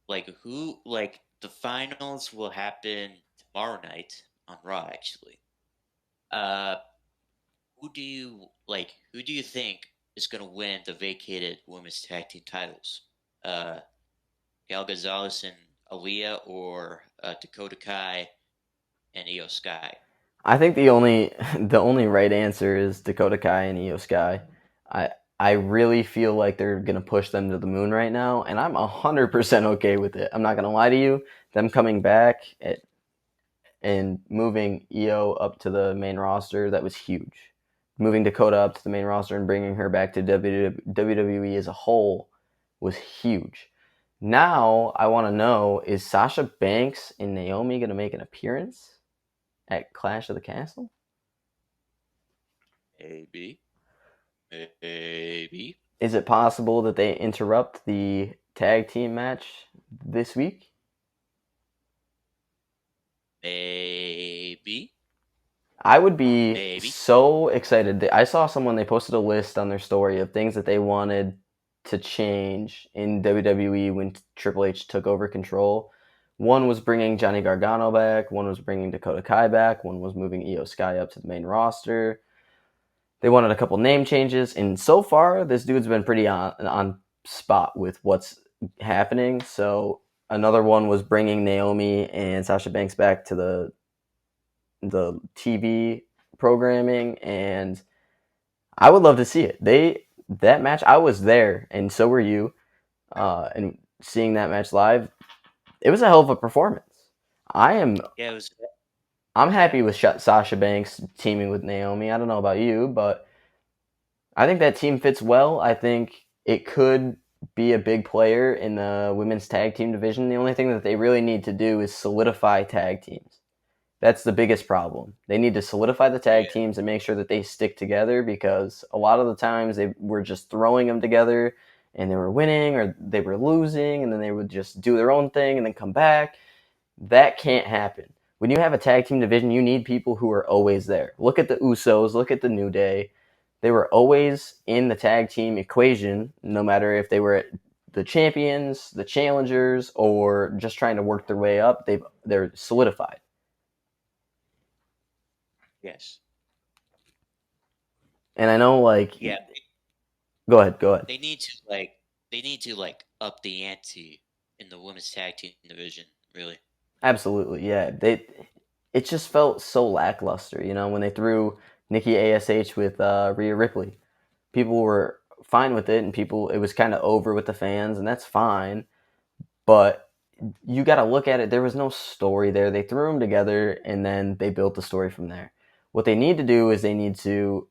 Like the finals will happen tomorrow night on Raw. Actually, uh, who do you think is gonna win the vacated women's tag team titles? Uh, Gal Gonzalez and Aaliyah, or Dakota Kai and Io Sky? I think the only right answer is Dakota Kai and Io Sky. I I really feel like they're gonna push them to the moon right now, and I'm 100% okay with it. I'm not gonna lie to you. Them coming back and moving Io up to the main roster, that was huge. Moving Dakota up to the main roster and bringing her back to WWE as a whole was huge. Now I want to know: is Sasha Banks and Naomi gonna make an appearance at Clash of the Castle? Maybe, maybe, Is it possible that they interrupt the tag team match this week? maybe, I would be maybe. so excited. I saw someone, they posted a list on their story of things that they wanted to change in WWE when Triple H took over control. One was bringing Johnny Gargano back, one was bringing Dakota Kai back, one was moving Io Sky up to the main roster. They wanted a couple name changes, and so far, this dude's been pretty on spot with what's happening. So another one was bringing Naomi and Sasha Banks back to the TV programming, and I would love to see it. That match, I was there, and so were you. And seeing that match live, it was a hell of a performance. I am Yeah, it was. I'm Yeah, happy with Sasha Banks teaming with Naomi. I don't know about you, but I think that team fits well. I think it could be a big player in the women's tag team division. The only thing that they really need to do is solidify tag teams. That's the biggest problem. They need to solidify the tag yeah, teams and make sure that they stick together, because a lot of the times they were just throwing them together and they were winning or they were losing, and then they would just do their own thing and then come back. That can't happen. When you have a tag team division, you need people who are always there. Look at the Usos, look at the New Day. They were always in the tag team equation, no matter if they were the champions, the challengers, or just trying to work their way up. They're solidified. yes, And I know, like, yeah. go ahead. They need to like up the ante in the women's tag team division. Really. Absolutely, yeah. It just felt so lackluster, when they threw Nikki Ash with Rhea Ripley. People were fine with it, and it was kind of over with the fans, and that's fine. But you got to look at it. There was no story there. They threw them together and then they built the story from there. What they need to do is they need to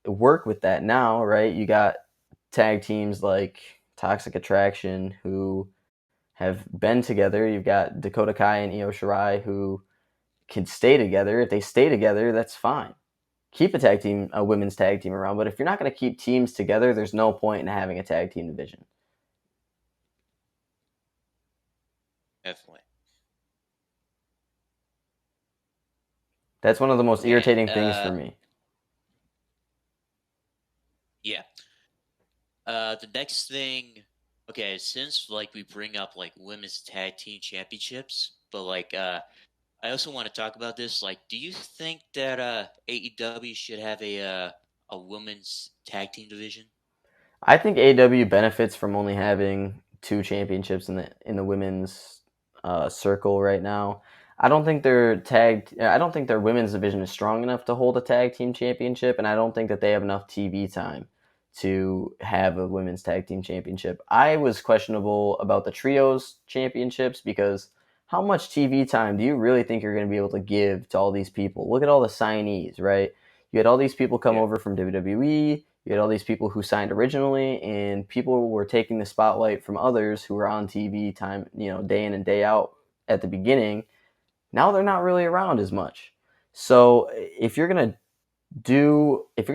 work with that now, right? You got tag teams like Toxic Attraction who have been together. You've got Dakota Kai and Io Shirai who can stay together. If they stay together, that's fine. Keep a women's tag team around. But if you're not going to keep teams together, there's no point in having a tag team division. Definitely. That's one of the most Okay. irritating things for me. Yeah. The next thing. Okay, since like we bring up like women's tag team championships, but like I also want to talk about this. Like, do you think that AEW should have a women's tag team division? I think AEW benefits from only having 2 championships in the women's circle right now. I don't think their tag. I don't think their women's division is strong enough to hold a tag team championship, and I don't think that they have enough TV time to have a women's tag team championship. I was questionable about the trios championships because how much TV time do you really think you're going to be able to give to all these people? Look at all the signees, right? You had all these people come Yeah. over from WWE. You had all these people who signed originally, and people were taking the spotlight from others who were on TV time, day in and day out at the beginning. Now they're not really around as much. So if you're gonna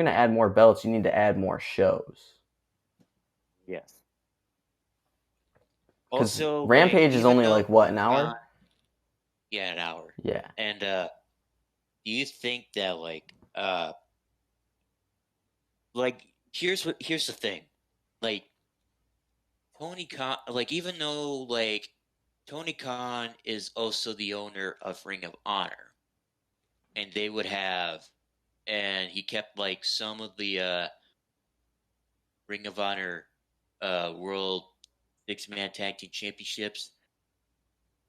add more belts, you need to add more shows. Yes. Because Also, like Rampage is even only though like what, an uh, hour? yeah, an hour. Yeah. And do you think that like here's the thing, like Tony Khan, like even though like Tony Khan is also the owner of Ring of Honor, and they would have, and he kept like some of the Ring of Honor World Six-Man Tag Team Championships.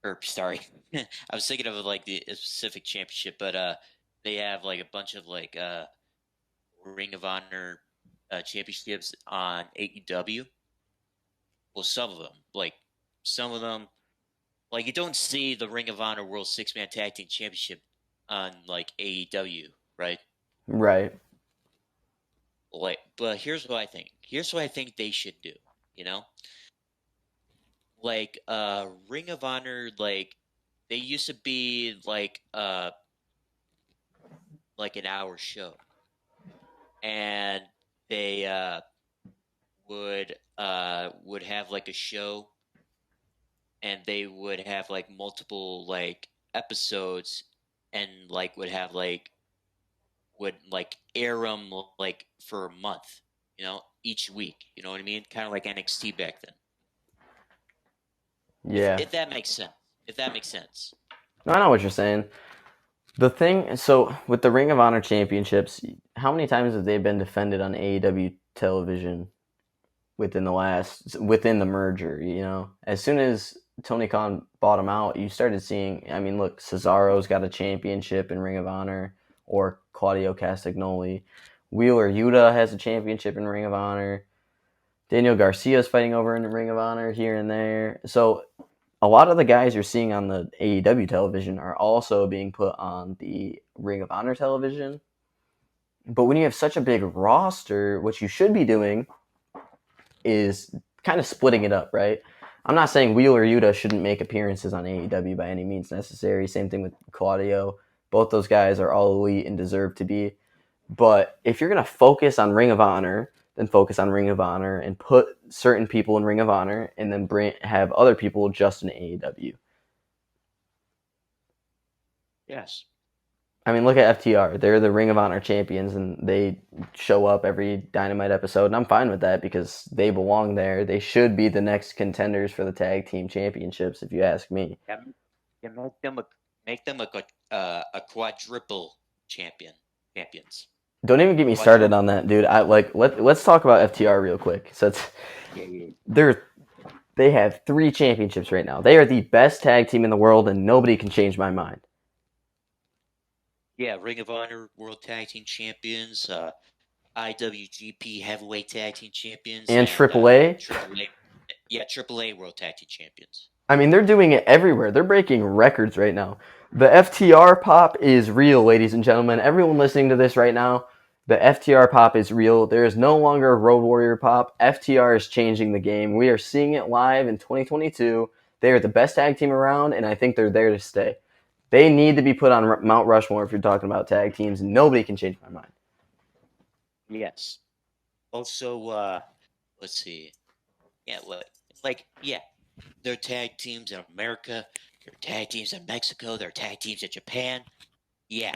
Or sorry, I was thinking of like the specific championship, but they have like a bunch of like Ring of Honor championships on AEW. Well, some of them, like you don't see the Ring of Honor World Six-Man Tag Team Championship on like AEW, right? Right. Like, but here's what I think. Here's what I think they should do. You know, like Ring of Honor, like they used to be like an hour show, and they would have like a show, and they would have like multiple like episodes, and like would like air them like for a month, each week. You know what I mean? Kind of like NXT back then. If Yeah. if that makes sense. If that makes sense. No, I know what you're saying. The thing, so with the Ring of Honor championships, how many times have they been defended on AEW television within the merger? As soon as Tony Khan bought them out, you started seeing. I mean, look, Cesaro's got a championship in Ring of Honor, or Claudio Castagnoli. Wheeler Yuta has a championship in Ring of Honor. Daniel Garcia's fighting over in the Ring of Honor here and there. So a lot of the guys you're seeing on the AEW television are also being put on the Ring of Honor television. But when you have such a big roster, what you should be doing is kind of splitting it up, right? I'm not saying Wheeler Yuta shouldn't make appearances on AEW by any means necessary. Same thing with Claudio. Both those guys are all elite and deserve to be. But if you're going to focus on Ring of Honor, then focus on Ring of Honor and put certain people in Ring of Honor and then have other people just in AEW. Yes. I mean, look at FTR. They're the Ring of Honor champions, and they show up every Dynamite episode, and I'm fine with that because they belong there. They should be the next contenders for the tag team championships, if you ask me. Yeah, make them a quadruple champions. Don't even get me started on that, dude. Let's talk about FTR real quick. So they have 3 championships right now. They are the best tag team in the world, and nobody can change my mind. Yeah, Ring of Honor World Tag Team Champions, IWGP Heavyweight Tag Team Champions, And and AAA, AAA. Yeah, AAA World Tag Team Champions. I mean, they're doing it everywhere. They're breaking records right now. The FTR pop is real, ladies and gentlemen. Everyone listening to this right now, the FTR pop is real. There is no longer Road Warrior pop. FTR is changing the game. We are seeing it live in 2022. They are the best tag team around, and I think they're there to stay. They need to be put on Mount Rushmore if you're talking about tag teams. Nobody can change my mind. Yes. Also, let's see. Yeah, yeah, there are tag teams in America. There are tag teams in Mexico. There are tag teams in Japan. Yeah,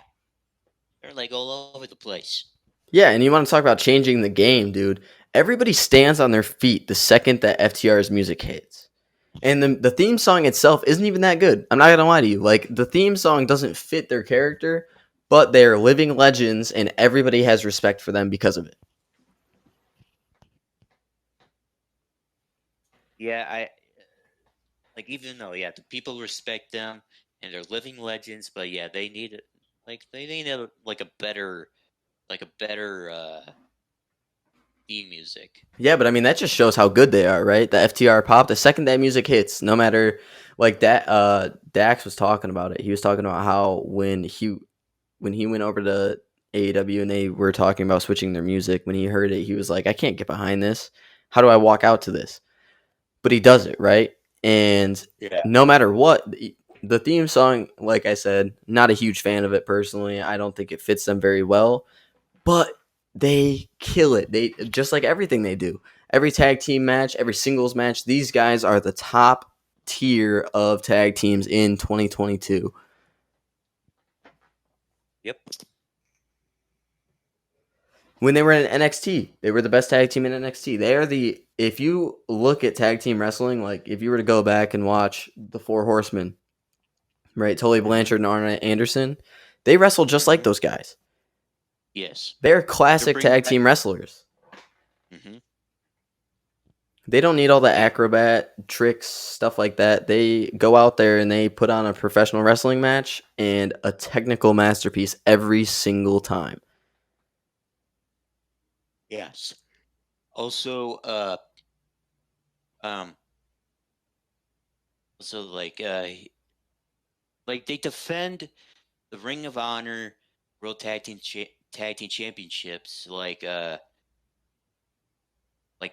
they're like all over the place. Yeah, and you want to talk about changing the game, dude. Everybody stands on their feet the second that FTR's music hits. And the theme song itself isn't even that good. I'm not going to lie to you. Like, the theme song doesn't fit their character, but they're living legends, and everybody has respect for them because of it. Yeah, I like even though the people respect them and they're living legends, but yeah, they need it. Like they need a better theme music. Yeah, but I mean, that just shows how good they are, right? The FTR pop, the second that music hits, no matter, like that, Dax was talking about it. He was talking about how when he went over to AEW and they were talking about switching their music, when he heard it, he was like, I can't get behind this. How do I walk out to this? But he does it, right? And Yeah. no matter what, the theme song, like I said, not a huge fan of it personally. I don't think it fits them very well, but they kill it. They just like everything they do. Every tag team match, every singles match, these guys are the top tier of tag teams in 2022. Yep. When they were in NXT, they were the best tag team in NXT. They are the if you look at tag team wrestling, like if you were to go back and watch the Four Horsemen, right? Tully Blanchard and Arn Anderson, they wrestle just like those guys. Yes. They're They're classic bringing tag back. team wrestlers. Hmm. They don't need all the Yeah. acrobat tricks, stuff like that. They go out there and they put on a professional wrestling match and a technical masterpiece every single time. Yes. Also, um, also like they defend the Ring of Honor World Tag Team Championships. Like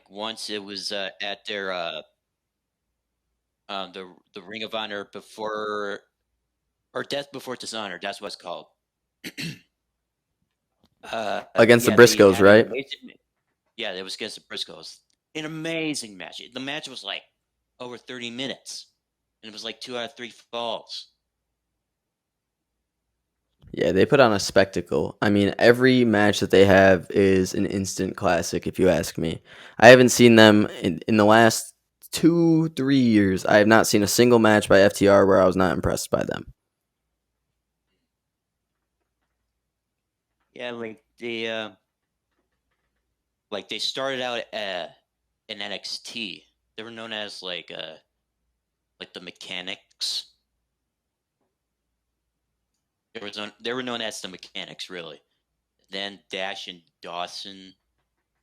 once it was at their the Ring of Honor before or Death Before Dishonor. That's what it's called. Against the Yeah, they Briscoes, had an right? amazing. Yeah, it was against the Briscoes. An amazing match. The match was like over 30 minutes, and it was like 2 out of 3 falls. Yeah, they put on a spectacle. I mean, every match that they have is an instant classic, if you ask me. I haven't seen them in the last 2, 3 years. I have not seen a single match by FTR where I was not impressed by them. Yeah, like they started out in NXT. They were known as like the Mechanics. They were known as the Mechanics, really. Then Dash and Dawson,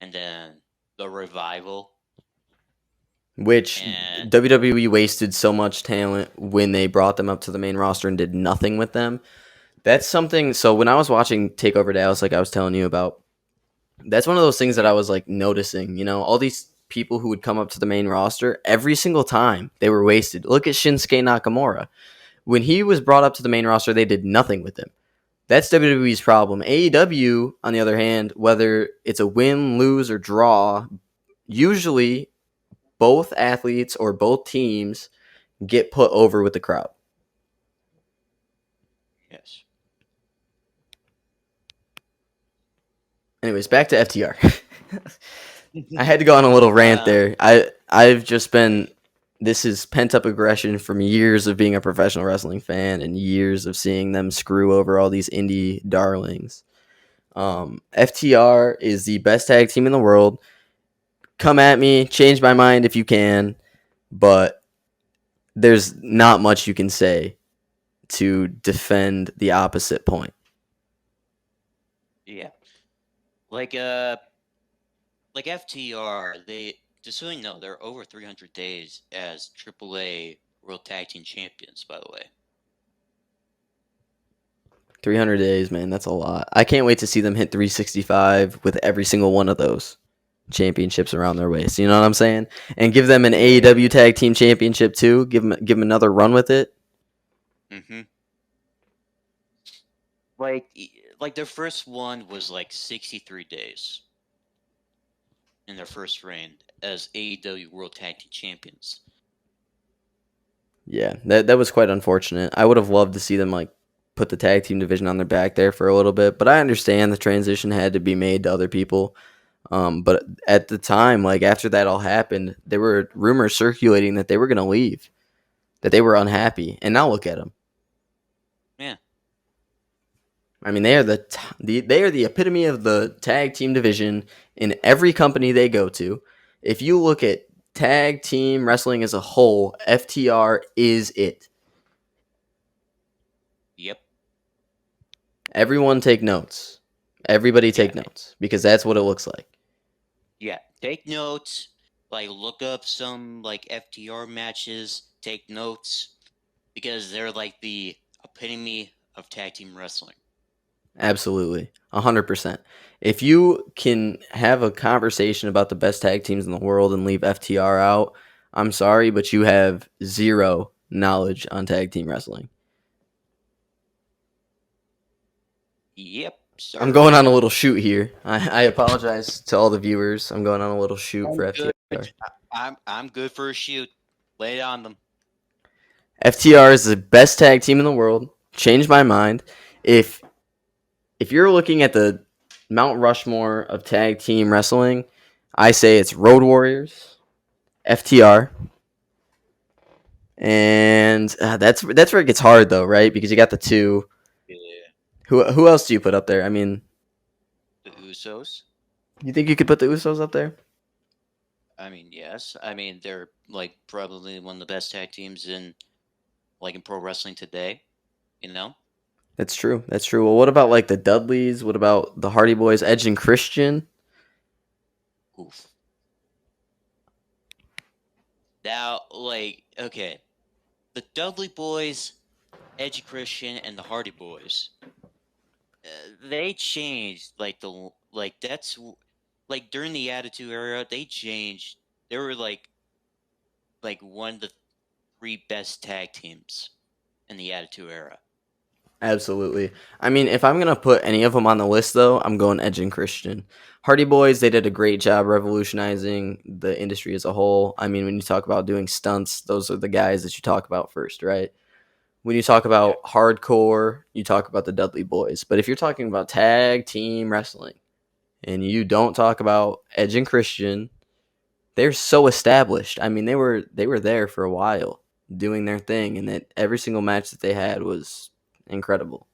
and then the Revival, Which and WWE wasted so much talent when they brought them up to the main roster and did nothing with them. That's something. So when I was watching Takeover Dallas, like I was telling you about, that's one of those things that I yeah, was like noticing. You know, all these people who would come up to the main roster every single time they were wasted. Look at Shinsuke Nakamura. When he was brought up to the main roster, they did nothing with him. That's WWE's problem. AEW, on the other hand, whether it's a win, lose, or draw, usually both athletes or both teams get put over with the crowd. yes. Anyways, back to FTR. I had to go on a little rant um, there. I've just been this is pent up aggression from years of being a professional wrestling fan and years of seeing them screw over all these indie darlings. FTR is the best tag team in the world. Come at me, change my mind if you can, but there's not much you can say to defend the opposite point. yeah, like FTR, they just so you know, they're over 300 days as AAA World Tag Team Champions, by the way. 300 days, man. That's a lot. I can't wait to see them hit 365 with every single one of those championships around their waist. You know what I'm saying? And give them an AEW Tag Team Championship too. Give them another run with it. Mm-hmm. Like their first one was like 63 days in their first reign as AEW World Tag Team Champions. Yeah, that was quite unfortunate. I would have loved to see them like put the tag team division on their back there for a little bit, but I understand the transition had to be made to other people. But at the time, like after that all happened, there were rumors circulating that they were going to leave, that they were unhappy, and now look at them. Yeah. I mean, they are they are the epitome of the tag team division in every company they go to. If you look at tag team wrestling as a whole, FTR is it. Yep. Everyone take notes. Everybody take Yeah. notes because that's what it looks like. Yeah. Take notes. Like look up some like FTR matches. Take notes because they're like the epitome of tag team wrestling. Absolutely. 100%. If you can have a conversation about the best tag teams in the world and leave FTR out, I'm sorry, but you have zero knowledge on tag team wrestling. Yep, sir. I'm going on a little shoot here. I apologize to all the viewers. I'm going on a little shoot for Good. FTR. I'm good for a shoot. Lay it on them. FTR is the best tag team in the world. Changed my mind. If you're looking at the Mount Rushmore of tag team wrestling, I say it's Road Warriors, FTR, and that's where it gets hard though, right? Because you got the two. Yeah. Who else do you put up there? I mean, The Usos. you think you could put the Usos up there? I mean, yes. I mean, they're like probably one of the best tag teams in pro wrestling today. You know. That's true. That's true. Well, what about like the Dudleys? What about the Hardy Boys, Edge and Christian? Oof. Now, okay, the Dudley Boys, Edgy Christian, and the Hardy Boys, they changed during the Attitude Era, they changed. They were like one of the three best tag teams in the Attitude Era. Absolutely. I mean, if I'm gonna put any of them on the list, though, I'm going Edge and Christian. Hardy Boys, they did a great job revolutionizing the industry as a whole. I mean, when you talk about doing stunts, those are the guys that you talk about first, right? When you talk about hardcore, you talk about the Dudley Boys. But if you're talking about tag team wrestling and you don't talk about Edge and Christian, they're so established. I mean, they were there for a while doing their thing, and that every single match that they had was incredible.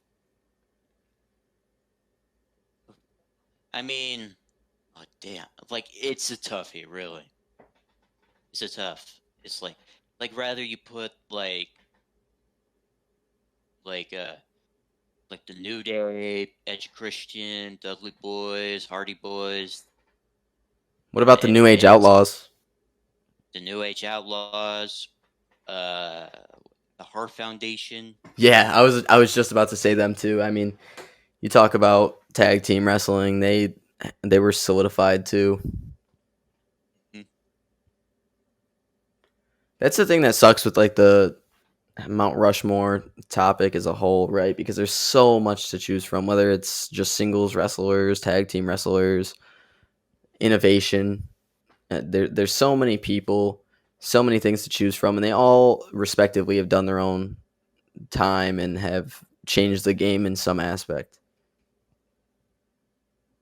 I mean, oh damn, it's a toughie, really. It's a tough. It's rather you put like uh like the New Day, Edge Christian, Dudley Boys, Hardy Boys, What about the New Age and Outlaws? the New Age Outlaws, uh, the Heart Foundation. Yeah, I was just about to say them too. I mean, you talk about tag team wrestling, they were solidified too. Mhm. That's the thing that sucks with like the Mount Rushmore topic as a whole, right? Because there's so much to choose from, whether it's just singles wrestlers, tag team wrestlers, innovation. There's so many people, so many things to choose from, and they all respectively have done their own time and have changed the game in some aspect.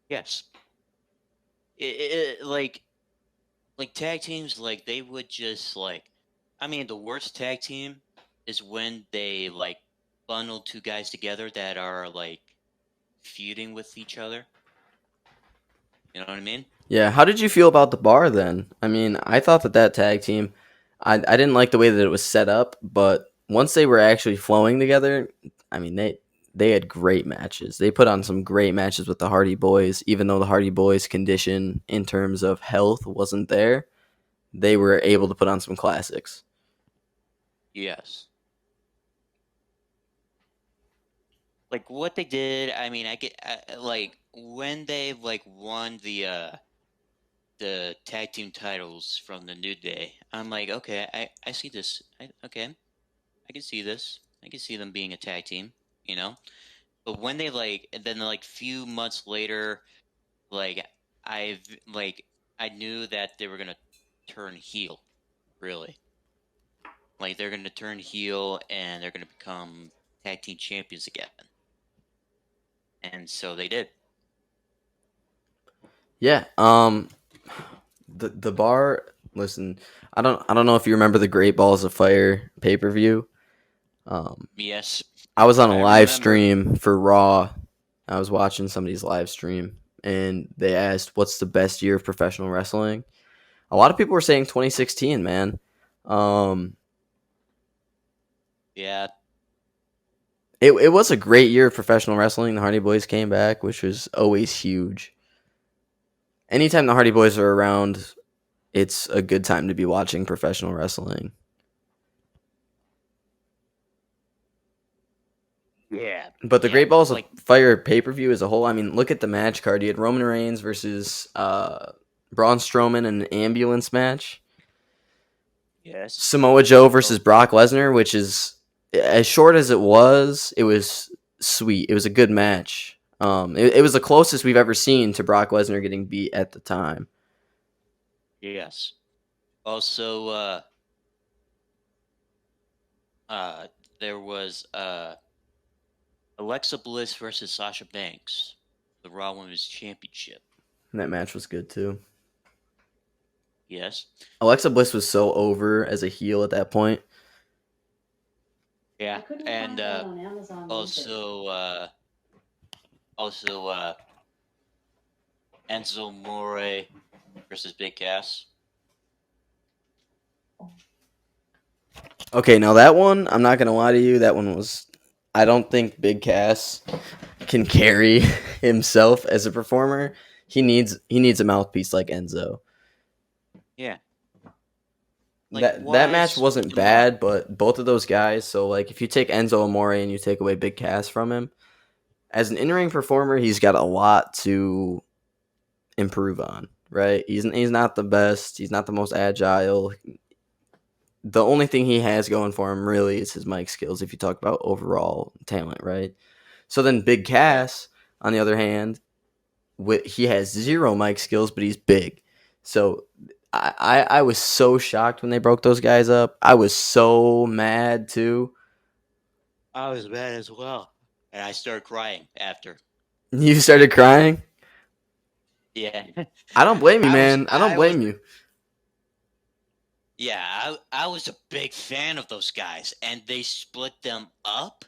Yes, like tag teams, they would just I mean, the worst tag team is when they bundle two guys together that are feuding with each other. You know what I mean? Yeah, how did you feel about the bar then? I mean, I thought that tag team, I didn't like the way that it was set up, but once they were actually flowing together, I mean, they had great matches. They put on some great matches with the Hardy Boys, even though the Hardy Boys' condition in terms of health wasn't there. They were able to put on some classics. Yes. Like what they did, I mean, like when they like won the tag team titles from the New Day. I'm like, okay, I see this. Okay, I can see this. I can see them being a tag team, you know. But when they like, and then like few months later, like I've like I knew that they were gonna turn heel. Really, like they're gonna turn heel and they're gonna become tag team champions again. And so they did. Yeah. The bar. Listen, I don't know if you remember the Great Balls of Fire pay per view. Um, Yes, I was on a I live remember. stream for Raw. I was watching somebody's live stream, and they asked, "What's the best year of professional wrestling?" A lot of people were saying 2016, man. Um, Yeah, it was a great year of professional wrestling. The Hardy Boys came back, which was always huge. Anytime the Hardy Boys are around, it's a good time to be watching professional wrestling. yeah, But the yeah. Great Balls of Like Fire pay per view as a whole, I mean, look at the match card. You had Roman Reigns versus Braun Strowman in an ambulance match. yes. Samoa Joe Oh versus Brock Lesnar, which is as short as it was sweet. It was a good match. It was the closest we've ever seen to Brock Lesnar getting beat at the time. yes. Also, uh, there was Alexa Bliss versus Sasha Banks, the Raw Women's Championship. And that match was good too. Yes. Alexa Bliss was so over as a heel at that point. Yeah, and also, also Enzo More versus Big Cass. Okay, now that one, I'm not gonna lie to you, that one was. I don't think Big Cass can carry himself as a performer. He needs a mouthpiece like Enzo. Yeah. Like, That why match switch wasn't them up? bad, but both of those guys. So like, if you take Enzo Amore and you take away Big Cass from him, as an in-ring performer, he's got a lot to improve on. Right? He's not the best. He's not the most agile. The only thing he has going for him really is his mic skills. If you talk about overall talent, right? So then Big Yeah. Cass, on the other hand, he has zero mic skills, but he's big. So I was so shocked when they broke those guys up. I was so mad too. I was mad as well. And I started crying after. You started crying. Yeah. I don't blame you, I was man. I don't I was blame you. yeah, I was a big fan of those guys and they split them up.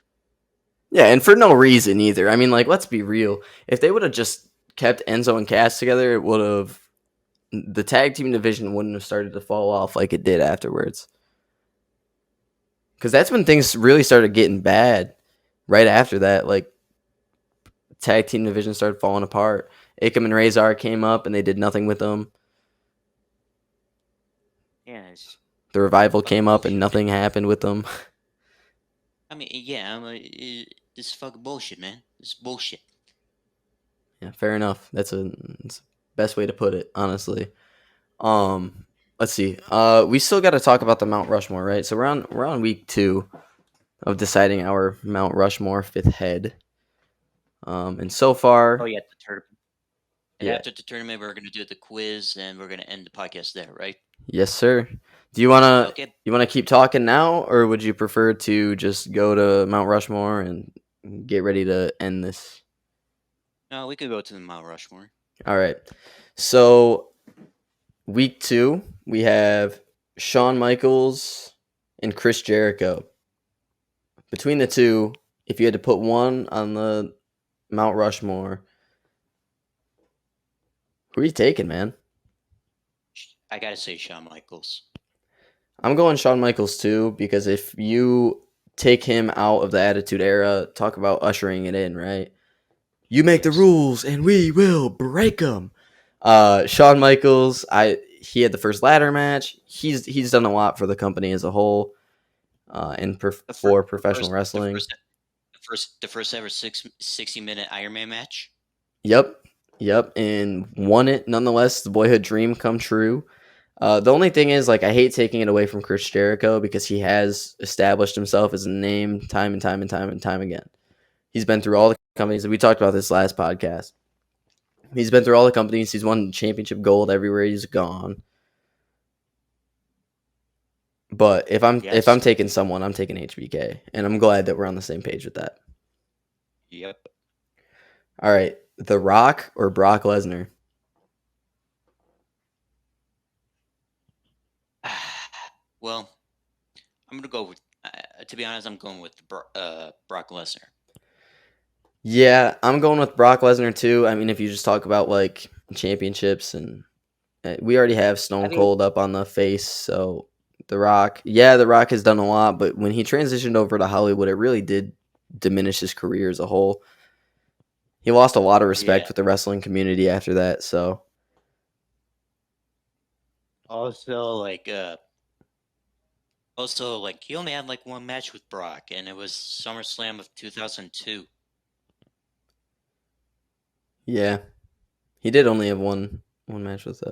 Yeah, and for no reason either. I mean, like, let's be real. If they would have just kept Enzo and Cass together, it would have the tag team division wouldn't have started to fall off like it did afterwards. Because that's when things really started getting bad. Right after that, like tag team division started falling apart. Akam and Razor came up and they did nothing with them. Yeah, it's The revival fucking came up and bullshit, man. nothing happened with them. I mean, yeah, this is fucking bullshit, man. This is bullshit. Yeah, fair enough. That's the best way to put it, honestly. Um, let's see. We still got to talk about the Mount Rushmore, right? So we're on week 2 of deciding our Mount Rushmore fifth head. And so Oh far, yeah, the tournament. And yeah, after the tournament, we're gonna do the quiz, and we're gonna end the podcast there, right? yes, sir. Do Okay. you wanna keep talking now, or would you prefer to just go to Mount Rushmore and get ready to end this? No, we could go to the Mount Rushmore. All right. So week 2, we have Shawn Michaels and Chris Jericho. Between the two, if you had to put one on the Mount Rushmore, who are you taking, man? I gotta say, Shawn Michaels. I'm going Shawn Michaels too, because if you take him out of the Attitude Era, talk about ushering it in, right? You make the Yes. rules and we will break them. Shawn Michaels, he had the first ladder match. He's done a lot for the company as a whole. The first, for the professional first, the wrestling. first, the first ever 60-minute Iron Man match. Yep, yep, and won it nonetheless. The boyhood dream come true. The only thing is, like, I hate taking it away from Chris Jericho because he has established himself as a name time and time and time and time again. He's been through all the companies. We talked about this last podcast. He's been through all the companies. He's won championship gold everywhere he's gone. But if I'm Yes. taking someone, I'm taking HBK, and I'm glad that we're on the same page with that. Yep. All right, The Rock or Brock Lesnar? Well, I'm gonna go with. To be honest, I'm going with Brock Lesnar. Yeah, I'm going with Brock Lesnar too. I mean, if you just talk about like championships, and we already have I Stone mean, Cold up on the face, so The Rock. Yeah, The Rock has done a lot, but when he transitioned over to Hollywood, it really did diminish his career as a whole. He lost a lot of respect yeah. with the wrestling community after that. So Also, like he only had like one match with Brock, and it was SummerSlam of 2002. yeah, he did only have one match with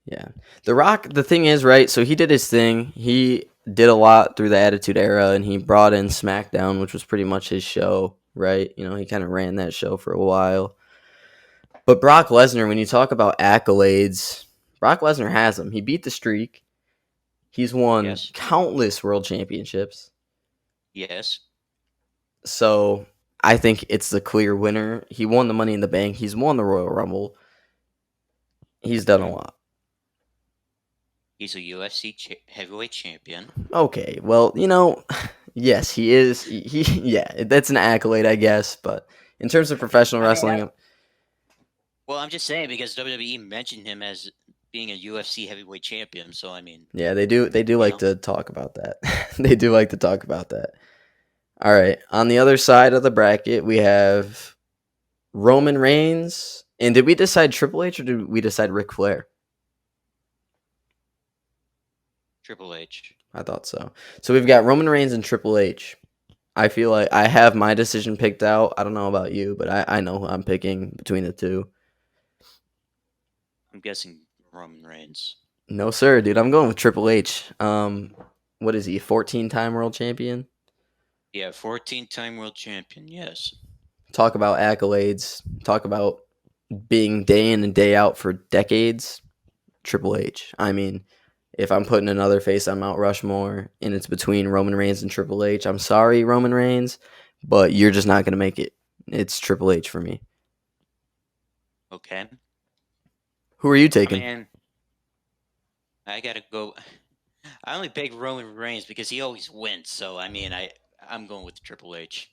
yeah. The Rock, the thing is, right? So he did his thing. He did a lot through the Attitude Era, and he brought in SmackDown, which was pretty much his show, right? You know, he kind of ran that show for a while. But Brock Lesnar, when you talk about accolades, Brock Lesnar has them. He beat the streak. He's won Yes. countless world championships. Yes. So I think it's the clear winner. He won the Money in the Bank. He's won the Royal Rumble. He's done a Hmm. lot. He's a UFC heavyweight champion. Okay, well, yes, he is. Yeah, that's an accolade, I guess. But in terms of professional I mean, wrestling, well, I'm just saying because WWE mentioned him as being a UFC heavyweight champion. So I mean, yeah, they do you like know, to talk about that. They do like to talk about that. All right, on the other side of the bracket, we have Roman Reigns. And did we decide Triple H or did we decide Ric Flair? Triple H. I thought so. So we've got Roman Reigns and Triple H. I feel like I have my decision picked out. I don't know about you, but I know who I'm picking between the two. I'm guessing Roman Reigns. No, sir, dude. I'm going with Triple H. What is he? 14-time world champion. Yeah, 14-time world champion. Yes. Talk about accolades. Talk about being day in and day out for decades. Triple H. I mean, if I'm putting another face on Mount Rushmore and it's between Roman Reigns and Triple H, I'm sorry, Roman Reigns, but you're just not going to make it. It's Triple H for me. Okay. Who are you I taking? mean, I gotta go. I only pick Roman Reigns because he always wins. So I mean, I'm going with Triple H.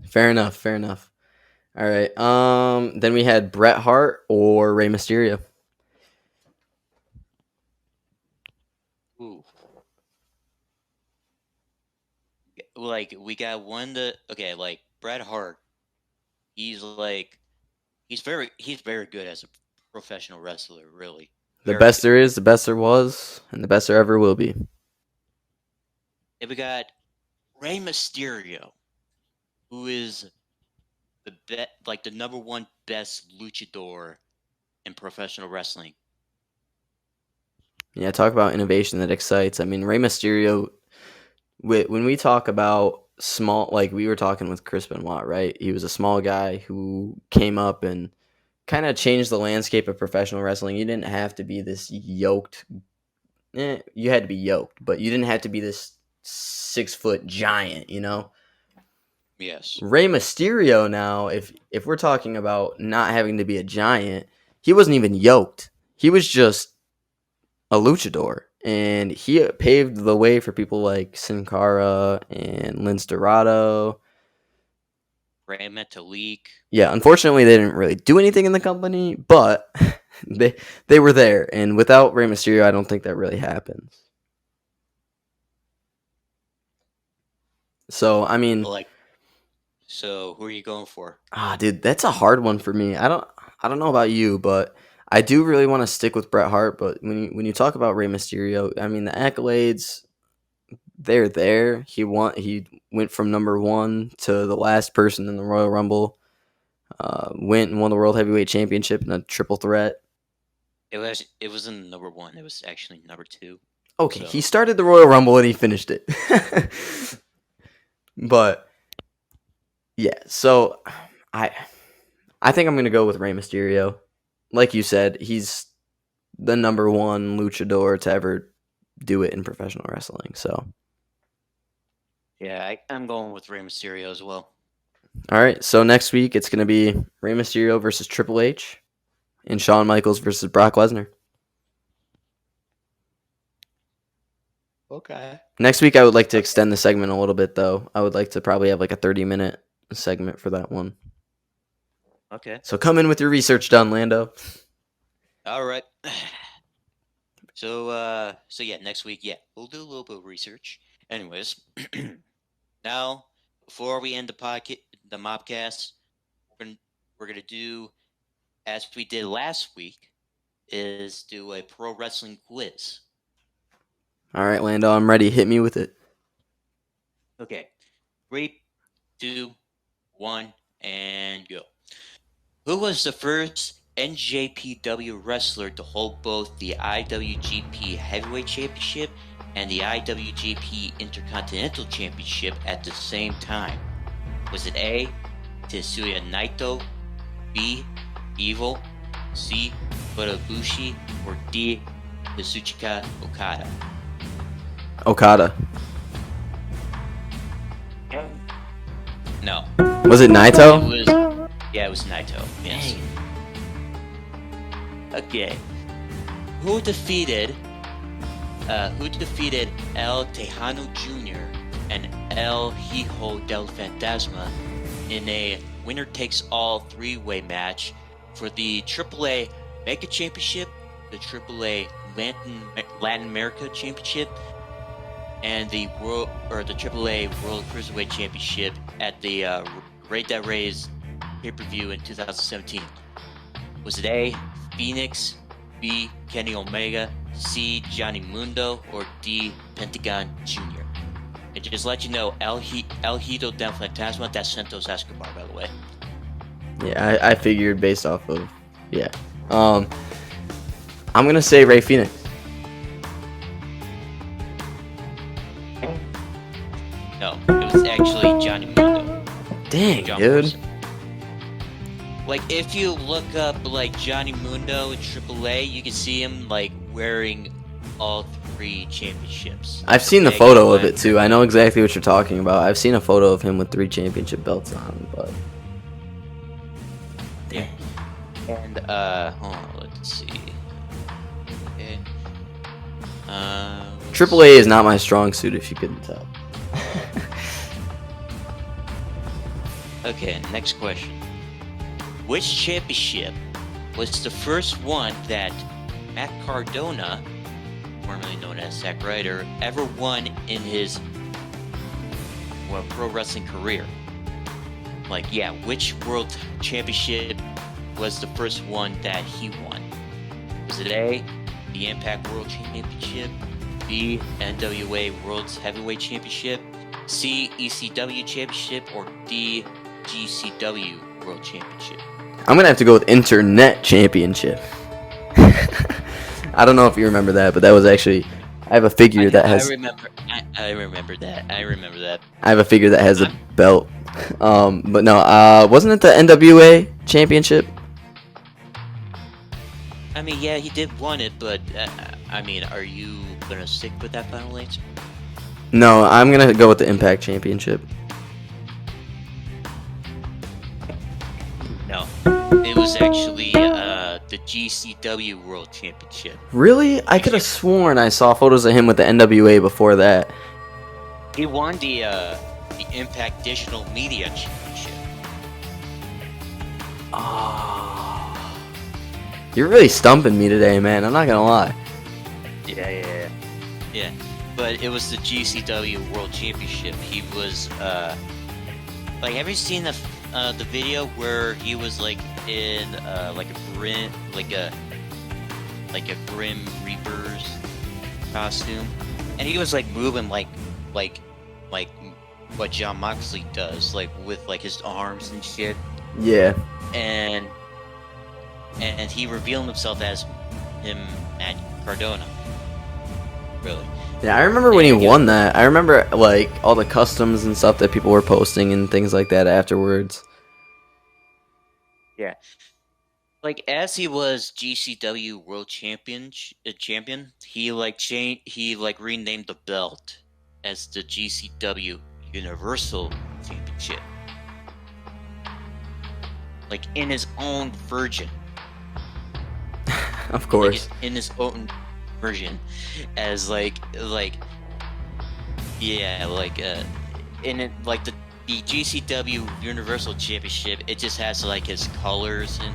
Fair enough. Fair enough. All right. Then we had Bret Hart or Rey Mysterio. Ooh. Like we got one to okay, like Bret Hart. He's like he's very good as a professional wrestler. Really, The very best good. there is, the best there was, and the best there ever will be. Then we got Rey Mysterio, who is like the number one best luchador in professional wrestling. Yeah, talk about innovation that excites. I mean, Rey Mysterio. When we talk about small, like we were talking with Chris Benoit, right? He was a small guy who came up and kind of changed the landscape of professional wrestling. You didn't have to be this yoked. You had to be yoked, but you didn't have to be this 6 foot giant. Yes. Rey Mysterio now, if we're talking about not having to be a giant, he wasn't even yoked. He was just a luchador. And he paved the way for people like Sin Cara and Lince Dorado. Rey Metalik. Yeah, unfortunately, they didn't really do anything in the company, but they were there. And without Rey Mysterio, I don't think that really happens. So, I mean, Like, so who are you going for? dude, that's a hard one for me. I don't know about you, but I do really want to stick with Bret Hart. But when you talk about Rey Mysterio, I mean the accolades. they're there. He went from number 1 to the last person in the Royal Rumble. Went and won the World Heavyweight Championship in a triple threat. It wasn't number 1. It was actually number 2. Okay, So- he started the Royal Rumble and he finished it. But yeah, so I think I'm gonna go with Rey Mysterio. Like you said, he's the number 1 luchador to ever do it in professional wrestling. So Yeah, I'm going with Rey Mysterio as well. all right, so next week it's gonna be Rey Mysterio versus Triple H, and Shawn Michaels versus Brock Lesnar. Okay. Next week I would like to extend the segment a little bit, though. I would like to probably have like a 30-minute segment for that one. Okay. So come in with your research done, Lando. All right. So yeah, next week, yeah, we'll do a little bit of research. Anyways, now before we end the Mobcast, we're gonna do as we did last week, is do a pro wrestling quiz. All right, Lando, I'm ready. Hit me with it. Okay, 3, 2, 1, and go. Who was the first NJPW wrestler to hold both the IWGP Heavyweight Championship and the IWGP Intercontinental Championship at the same time? Was it A, Tetsuya Naito, B, Evil, C, Bushi, or D, Kazuchika Okada? Okada. No. Was it Naito? It was Naito. Yes. Okay. Who defeated El Tejano Jr. and El Hijo del Fantasma in a winner-takes-all 3-way match for the AAA Mega Championship, the AAA Latin America Championship, and the AAA World Cruiserweight Championship at the Rey de Reyes pay-per-view in 2017? Was it A, Phoenix, B, Kenny Omega, C, Johnny Mundo, or D, Pentagon Jr.? And just let you know, El Hijo del Fantasma, that's Santos Escobar, by the way. Yeah, I figured based off of, yeah. I'm going to say Rey Fenix. No, it was actually Johnny Mundo. Dang, John dude. Morrison. Like, if you look up, like, Johnny Mundo in AAA, you can see him, like, wearing all 3 championships. I've seen the photo of it, too. I know exactly what you're talking about. I've seen a photo of him with 3 championship belts on, but... Yeah. And, hold on, let's see. Okay. AAA is not my strong suit, if you couldn't tell. Okay, next question. Which championship was the first one that Matt Cardona, formerly known as Zack Ryder, ever won in his pro wrestling career? Like, yeah, which world championship was the first one that he won? Was it A, the Impact World Championship, B, NWA World Heavyweight Championship, C, ECW Championship, or D, GCW World Championship? I'm going to have to go with Internet Championship. I don't know if you remember that, but that was actually... I have a figure that has... I remember that. I have a figure that has a belt. But no, wasn't it the NWA Championship? I mean, yeah, he did won it, but, I mean, are you gonna stick with that final answer? No, I'm going to go with the Impact Championship. No. It was actually, the GCW World Championship. Really? I could have sworn I saw photos of him with the NWA before that. He won the Impact Digital Media Championship. Oh. You're really stumping me today, man. I'm not going to lie. Yeah. But it was the GCW World Championship. He was, like, have you seen the video where he was, like, in, like a Grim Reaper's costume? And he was, like, moving, like, like like what John Moxley does, like with like his arms and shit, Yeah. and he revealed himself as him at Cardona, really. Yeah, I remember when he And he was won that. I remember like all the customs and stuff that people were posting and things like that afterwards. yeah, like as he was GCW World Champion, he like renamed the belt as the GCW Universal Championship, like in his own version, Of like course. in his own version, as yeah, in it like the GCW Universal Championship, it just has like his colors and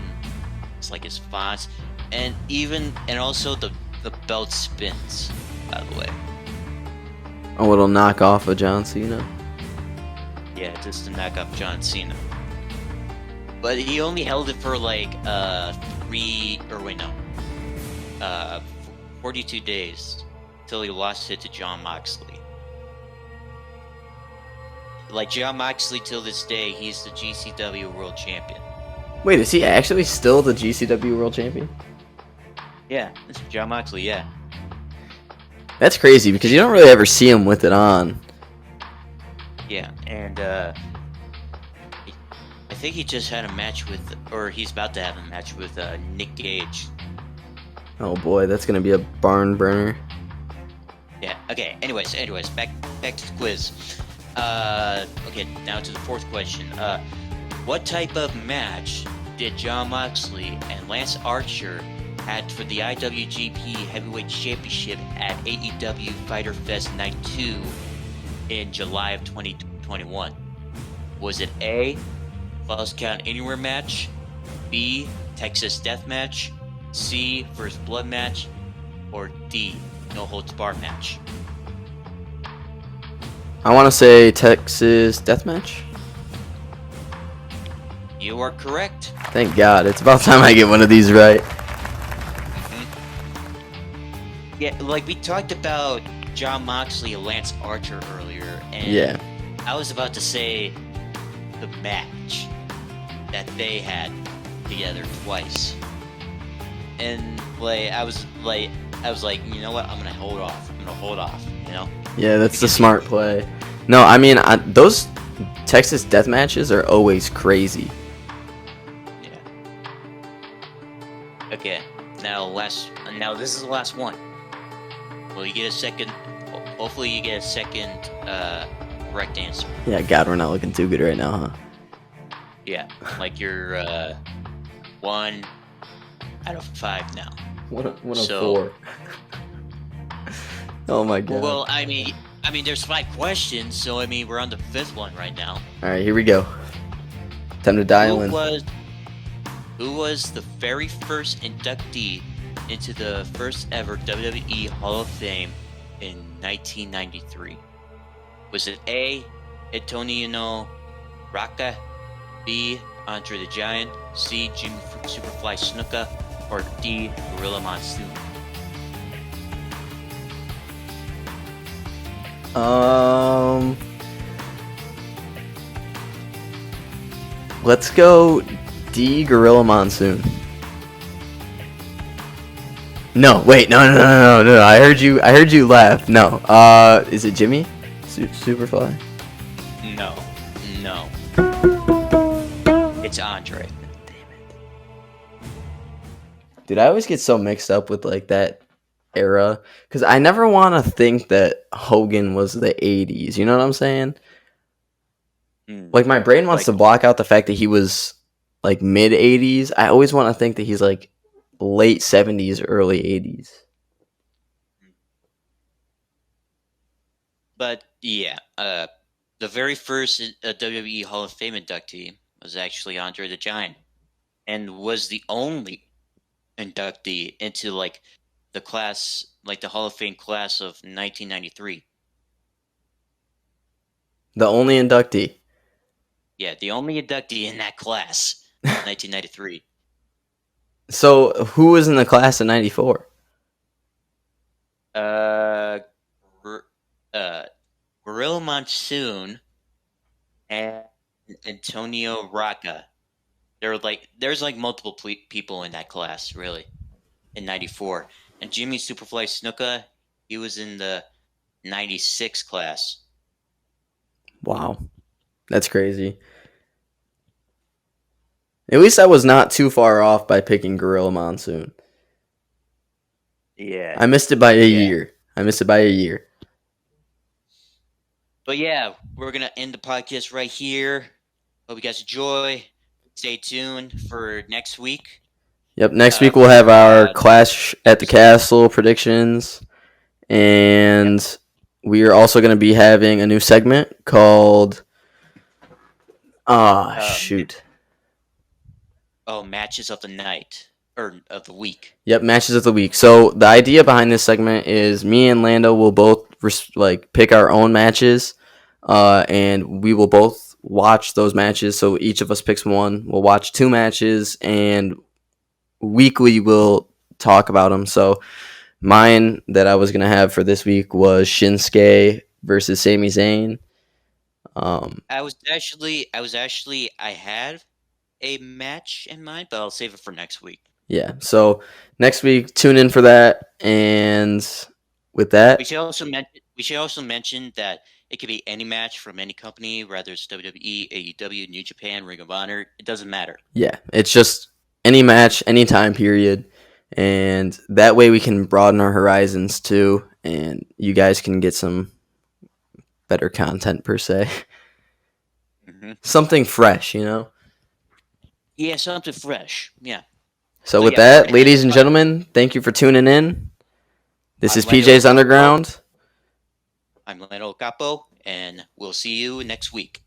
it's like his fonts, and also the belt spins. By the way, A little knockoff of John Cena. yeah, just to knock off John Cena. But he only held it for like 42 days till he lost it to John Moxley. Like John Moxley till this day, he's the GCW World Champion. Wait, is he actually still the GCW World Champion? Yeah, it's John Moxley. Yeah. That's crazy because you don't really ever see him with it on. Yeah, and I think he just had a match with, or he's about to have a match with Nick Gage. Oh boy, that's gonna be a barn burner. Yeah. Okay. Anyways, back to the quiz. Okay, now to the fourth question. What type of match did John Moxley and Lance Archer had for the IWGP Heavyweight Championship at AEW Fyter Fest Night 2 in July of 2021? Was it A, Falls Count Anywhere match, B, Texas Death Match, C, First Blood match, or D, No Holds Barred match? I want to say Texas Deathmatch. You are correct. Thank God, it's about time I get one of these right. Yeah, like we talked about John Moxley and Lance Archer earlier, and Yeah. I was about to say the match that they had together twice, and I was like, you know what? I'm gonna hold off. You know? Yeah, that's the smart play. No, I mean those Texas death matches are always crazy. Yeah. Okay. Now this is the last one. Will you get a second? Hopefully you get a second correct answer. Yeah, God, we're not looking too good right now, huh? Yeah, like you're 1 out of 5 now. One of So- 4. Oh my God. Well, I mean, there's 5 questions, so I mean, we're on the 5th one right now. All right, here we go. Time to dial in. Who was the very first inductee into the first ever WWE Hall of Fame in 1993? Was it A, Antonio Rocca, B, Andre the Giant, C, Jimmy Superfly Snuka, or D, Gorilla Monsoon? Let's go D, Gorilla Monsoon. No, wait, no. I heard you laugh. No, is it Jimmy? Superfly? No. It's Andre. Dude, I always get so mixed up with like that era because I never want to think that Hogan was the 80s. You know what I'm saying? Like my brain wants to block out the fact that he was like mid 80s. I always want to think that he's like late 70s, early 80s. But yeah, the very first WWE Hall of Fame inductee was actually Andre the Giant, and was the only inductee into like the class, like the Hall of Fame class of 1993. The only inductee. Yeah, the only inductee in that class, 1993. So who was in the class of 94? Gorilla Gorilla Monsoon and Antonio Rocca. There's like multiple people in that class, really, in '94. And Jimmy Superfly Snuka, he was in the '96 class. Wow, that's crazy. At least I was not too far off by picking Gorilla Monsoon. Yeah. I missed it by a Yeah. year. I missed it by a year. But yeah, we're gonna end the podcast right here. Hope you guys enjoy. Stay tuned for next week. Yep. Next week we'll have For our Clash at the episode. Castle predictions, and we are also going to be having a new segment called. Shoot. Oh, matches of the night or of the week. Yep, matches of the week. So the idea behind this segment is me and Lando will both pick our own matches, and we will both watch those matches. So each of us picks one. We'll watch two matches, and weekly we'll talk about them. So mine that I was gonna have for this week was Shinsuke versus Sami Zayn. I had a match in mind, but I'll save it for next week. Yeah. So next week, tune in for that. And with that, We should also mention that it could be any match from any company, whether it's WWE, AEW, New Japan, Ring of Honor. It doesn't matter. yeah, it's just any match, any time period. And that way we can broaden our horizons too. And you guys can get some better content per se. Mm-hmm. Something fresh, you know? Yeah, something fresh. Yeah. So So with yeah, that, ladies and gentlemen, thank you for tuning in. This I'm is Lando PJ's Capo. Underground. I'm Lando Capo, and we'll see you next week.